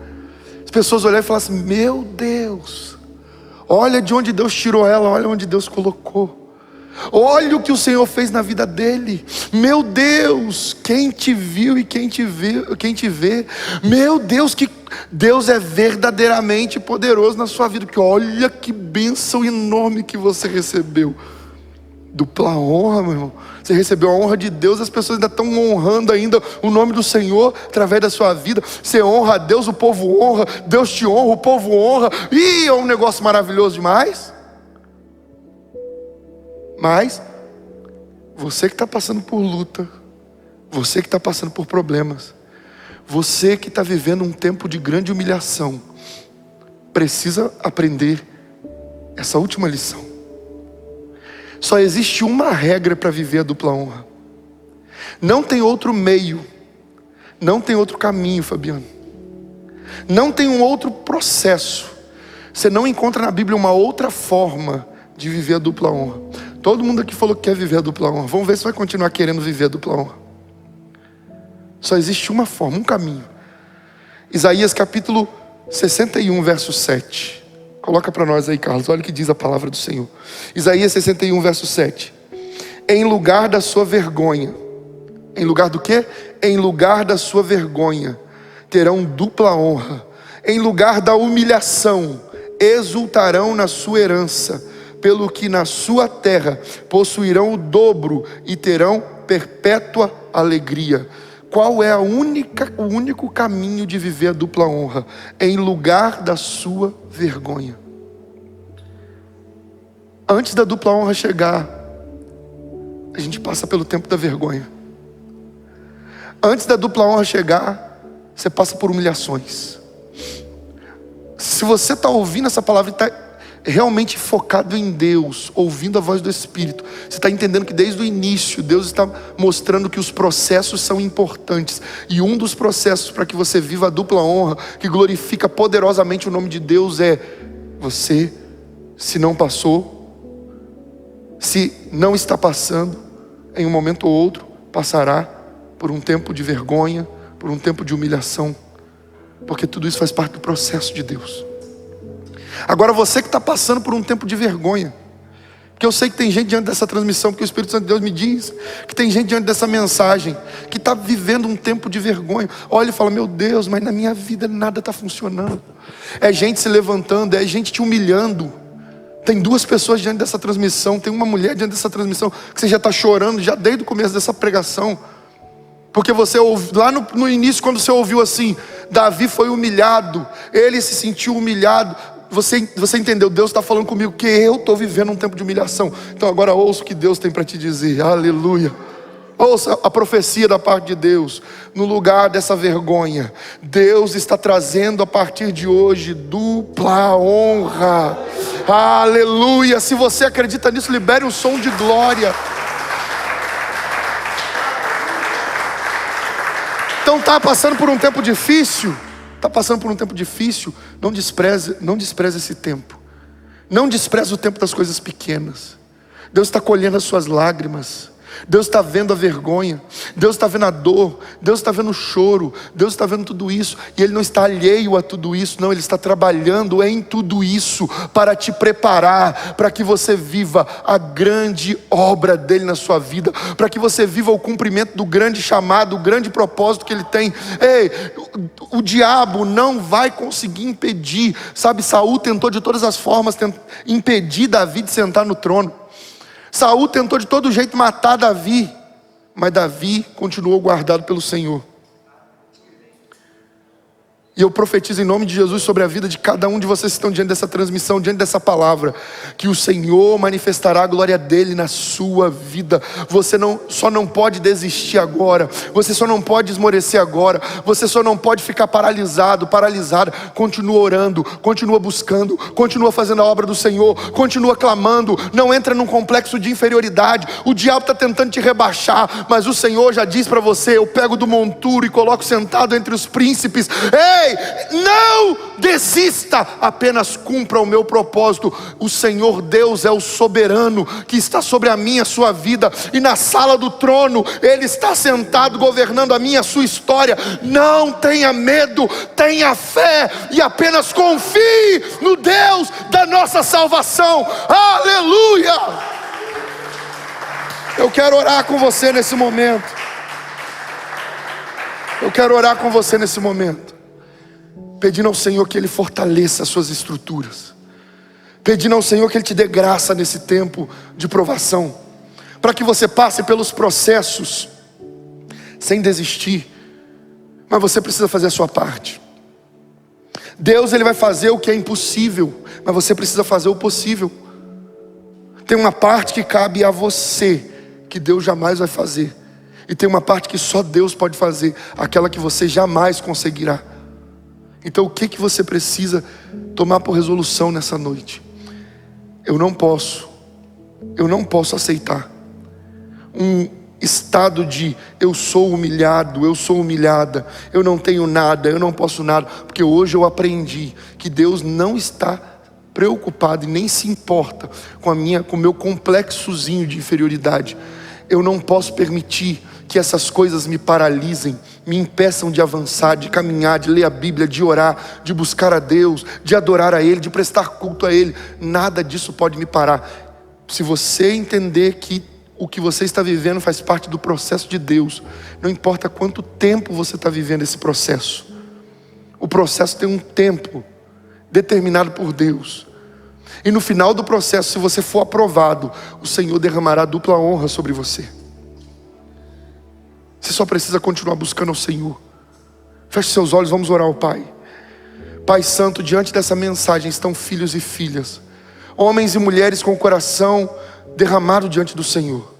As pessoas olharem e falar assim, meu Deus, olha de onde Deus tirou ela, olha onde Deus colocou. Olha o que o Senhor fez na vida dele. Meu Deus, quem te viu e quem te vê. Meu Deus, que Deus é verdadeiramente poderoso na sua vida. Que olha que bênção enorme que você recebeu. Dupla honra, meu irmão. Você recebeu a honra de Deus, as pessoas ainda estão honrando ainda o nome do Senhor através da sua vida. Você honra a Deus, o povo honra, Deus te honra, o povo honra. Ih, é um negócio maravilhoso demais. Mas você que está passando por luta, você que está passando por problemas, você que está vivendo um tempo de grande humilhação, precisa aprender essa última lição. Só existe uma regra para viver a dupla honra. Não tem outro meio, não tem outro caminho, Fabiano. Não tem um outro processo. Você não encontra na Bíblia uma outra forma de viver a dupla honra. Todo mundo aqui falou que quer viver a dupla honra. Vamos ver se vai continuar querendo viver a dupla honra. Só existe uma forma, um caminho. Isaías capítulo 61, verso 7. Coloca para nós aí, Carlos. Olha o que diz a palavra do Senhor. Isaías 61, verso 7. Em lugar da sua vergonha. Em lugar do quê? Em lugar da sua vergonha terão dupla honra. Em lugar da humilhação exultarão na sua herança. Pelo que na sua terra possuirão o dobro e terão perpétua alegria. Qual é o único caminho de viver a dupla honra? Em lugar da sua vergonha. Antes da dupla honra chegar, a gente passa pelo tempo da vergonha. Antes da dupla honra chegar, você passa por humilhações. Se você está ouvindo essa palavra e está realmente focado em Deus, ouvindo a voz do Espírito, você está entendendo que desde o início Deus está mostrando que os processos são importantes, e um dos processos para que você viva a dupla honra, que glorifica poderosamente o nome de Deus, é você, se não passou, se não está passando, em um momento ou outro passará por um tempo de vergonha, por um tempo de humilhação, porque tudo isso faz parte do processo de Deus. Agora você que está passando por um tempo de vergonha, porque eu sei que tem gente diante dessa transmissão, porque o Espírito Santo de Deus me diz que tem gente diante dessa mensagem que está vivendo um tempo de vergonha. Olha e fala, meu Deus, mas na minha vida nada está funcionando. É gente se levantando, é gente te humilhando. Tem duas pessoas diante dessa transmissão, tem uma mulher diante dessa transmissão que você já está chorando já desde o começo dessa pregação, porque você ouviu, lá no início, quando você ouviu assim, Davi foi humilhado, ele se sentiu humilhado. Você entendeu? Deus está falando comigo que eu estou vivendo um tempo de humilhação. Então agora ouça o que Deus tem para te dizer. Aleluia. Ouça a profecia da parte de Deus. No lugar dessa vergonha, Deus está trazendo a partir de hoje dupla honra. Aleluia. Se você acredita nisso, libere um som de glória. Então está passando por um tempo difícil? Está passando por um tempo difícil? Não despreze esse tempo. Não despreze o tempo das coisas pequenas. Deus está colhendo as suas lágrimas. Deus está vendo a vergonha. Deus está vendo a dor. Deus está vendo o choro. Deus está vendo tudo isso. E Ele não está alheio a tudo isso. Não, Ele está trabalhando em tudo isso para te preparar, para que você viva a grande obra dEle na sua vida, para que você viva o cumprimento do grande chamado, o grande propósito que Ele tem. Ei, o diabo não vai conseguir impedir. Sabe, Saul tentou de todas as formas impedir Davi de sentar no trono. Saul tentou de todo jeito matar Davi, mas Davi continuou guardado pelo Senhor. E eu profetizo em nome de Jesus sobre a vida de cada um de vocês que estão diante dessa transmissão, diante dessa palavra, que o Senhor manifestará a glória dele na sua vida. Você só não pode desistir agora, você só não pode esmorecer agora, você só não pode ficar paralisado, paralisada. Continua orando, continua buscando, continua fazendo a obra do Senhor, continua clamando. Não entra num complexo de inferioridade. O diabo está tentando te rebaixar, mas o Senhor já diz para você: eu pego do monturo e coloco sentado entre os príncipes. Ei, não desista, apenas cumpra o meu propósito. O Senhor Deus é o soberano que está sobre a minha, a sua vida, e na sala do trono Ele está sentado governando a minha, a sua história. Não tenha medo, tenha fé e apenas confie no Deus da nossa salvação. Aleluia! Eu quero orar com você nesse momento. Eu quero orar com você nesse momento, pedindo ao Senhor que Ele fortaleça as suas estruturas, pedindo ao Senhor que Ele te dê graça nesse tempo de provação, para que você passe pelos processos sem desistir. Mas você precisa fazer a sua parte. Deus, Ele vai fazer o que é impossível, mas você precisa fazer o possível. Tem uma parte que cabe a você, que Deus jamais vai fazer, e tem uma parte que só Deus pode fazer, aquela que você jamais conseguirá. Então o que você precisa tomar por resolução nessa noite? Eu não posso aceitar um estado de eu sou humilhado, eu sou humilhada, eu não tenho nada, eu não posso nada, porque hoje eu aprendi que Deus não está preocupado e nem se importa com o meu complexozinho de inferioridade. Eu não posso permitir que essas coisas me paralisem, me impeçam de avançar, de caminhar, de ler a Bíblia, de orar, de buscar a Deus, de adorar a Ele, de prestar culto a Ele. Nada disso pode me parar. Se você entender que o que você está vivendo faz parte do processo de Deus, não importa quanto tempo você está vivendo esse processo, o processo tem um tempo determinado por Deus. E no final do processo, se você for aprovado, o Senhor derramará dupla honra sobre você. Você só precisa continuar buscando ao Senhor. Feche seus olhos, vamos orar ao Pai. Pai Santo, diante dessa mensagem estão filhos e filhas, homens e mulheres com o coração derramado diante do Senhor.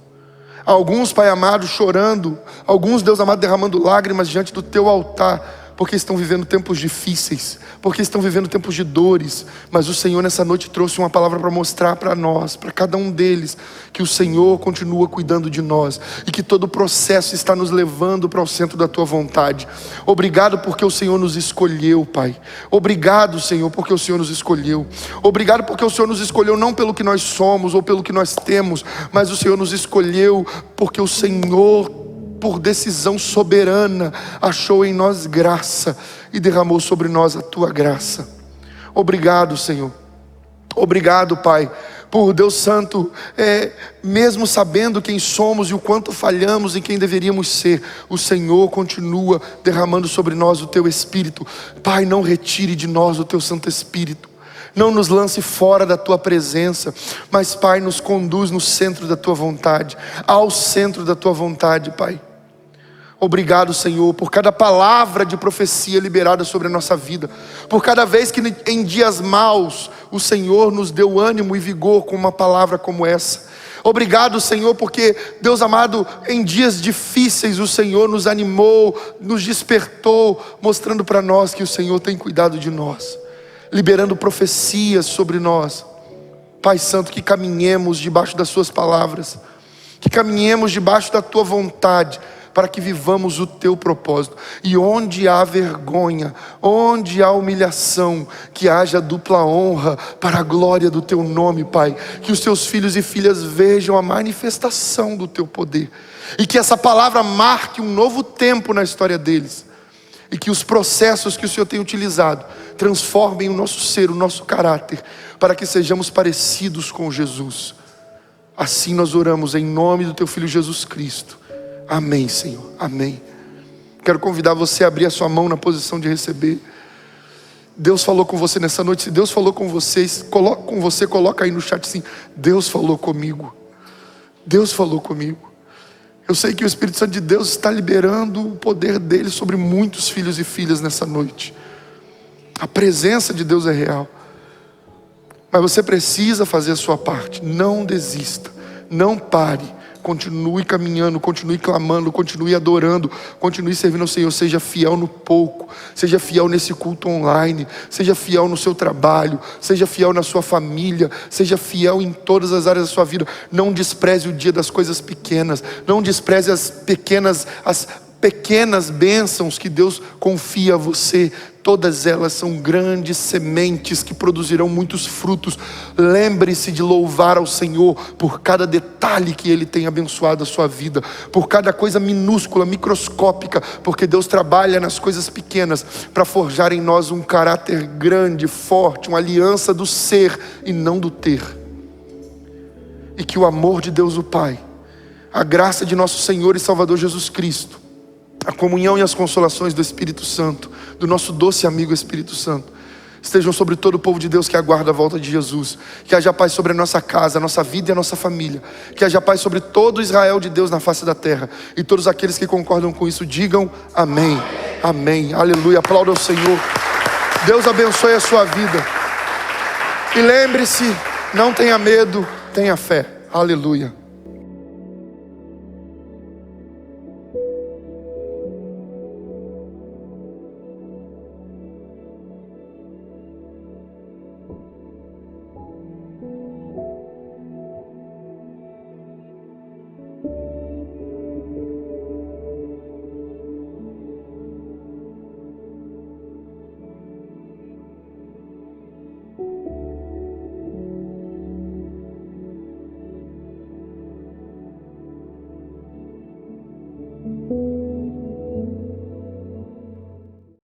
Alguns, Pai amado, chorando, alguns, Deus amado, derramando lágrimas diante do Teu altar, porque estão vivendo tempos difíceis, porque estão vivendo tempos de dores. Mas o Senhor nessa noite trouxe uma palavra para mostrar para nós, para cada um deles, que o Senhor continua cuidando de nós, e que todo o processo está nos levando para o centro da Tua vontade. Obrigado porque o Senhor nos escolheu, Pai. Obrigado, Senhor, porque o Senhor nos escolheu. Obrigado porque o Senhor nos escolheu não pelo que nós somos ou pelo que nós temos, mas o Senhor nos escolheu porque o Senhor, por decisão soberana, achou em nós graça e derramou sobre nós a Tua graça. Obrigado, Senhor. Obrigado, Pai, por Deus Santo, mesmo sabendo quem somos e o quanto falhamos em quem deveríamos ser, o Senhor continua derramando sobre nós o Teu Espírito. Pai, não retire de nós o Teu Santo Espírito. Não nos lance fora da Tua presença, mas, Pai, nos conduz no centro da Tua vontade, ao centro da Tua vontade, Pai. Obrigado, Senhor, por cada palavra de profecia liberada sobre a nossa vida, por cada vez que em dias maus o Senhor nos deu ânimo e vigor com uma palavra como essa. Obrigado, Senhor, porque, Deus amado, em dias difíceis o Senhor nos animou, nos despertou, mostrando para nós que o Senhor tem cuidado de nós, liberando profecias sobre nós. Pai Santo, que caminhemos debaixo das Suas palavras, que caminhemos debaixo da Tua vontade, para que vivamos o Teu propósito. E onde há vergonha, onde há humilhação, que haja dupla honra para a glória do Teu nome, Pai. Que os Teus filhos e filhas vejam a manifestação do Teu poder, e que essa palavra marque um novo tempo na história deles, e que os processos que o Senhor tem utilizado transformem o nosso ser, o nosso caráter, para que sejamos parecidos com Jesus. Assim nós oramos em nome do Teu Filho Jesus Cristo. Amém, Senhor, amém. Quero convidar você a abrir a sua mão na posição de receber. Deus falou com você nessa noite. Se Deus falou com vocês, coloca aí no chat assim: Deus falou comigo. Deus falou comigo. Eu sei que o Espírito Santo de Deus está liberando o poder dele sobre muitos filhos e filhas nessa noite. A presença de Deus é real. Mas você precisa fazer a sua parte. Não desista, não pare. Continue caminhando, continue clamando, continue adorando, continue servindo ao Senhor. Seja fiel no pouco, seja fiel nesse culto online, seja fiel no seu trabalho, seja fiel na sua família, seja fiel em todas as áreas da sua vida. Não despreze o dia das coisas pequenas, não despreze as pequenas bênçãos que Deus confia a você. Todas elas são grandes sementes que produzirão muitos frutos. Lembre-se de louvar ao Senhor por cada detalhe que Ele tem abençoado a sua vida, por cada coisa minúscula, microscópica, porque Deus trabalha nas coisas pequenas para forjar em nós um caráter grande, forte, uma aliança do ser e não do ter. E que o amor de Deus o Pai, a graça de nosso Senhor e Salvador Jesus Cristo, a comunhão e as consolações do Espírito Santo, do nosso doce amigo Espírito Santo, estejam sobre todo o povo de Deus que aguarda a volta de Jesus. Que haja paz sobre a nossa casa, a nossa vida e a nossa família. Que haja paz sobre todo o Israel de Deus na face da terra. E todos aqueles que concordam com isso, digam amém. Amém, aleluia, aplauda ao Senhor. Deus abençoe a sua vida. E lembre-se, não tenha medo, tenha fé. Aleluia.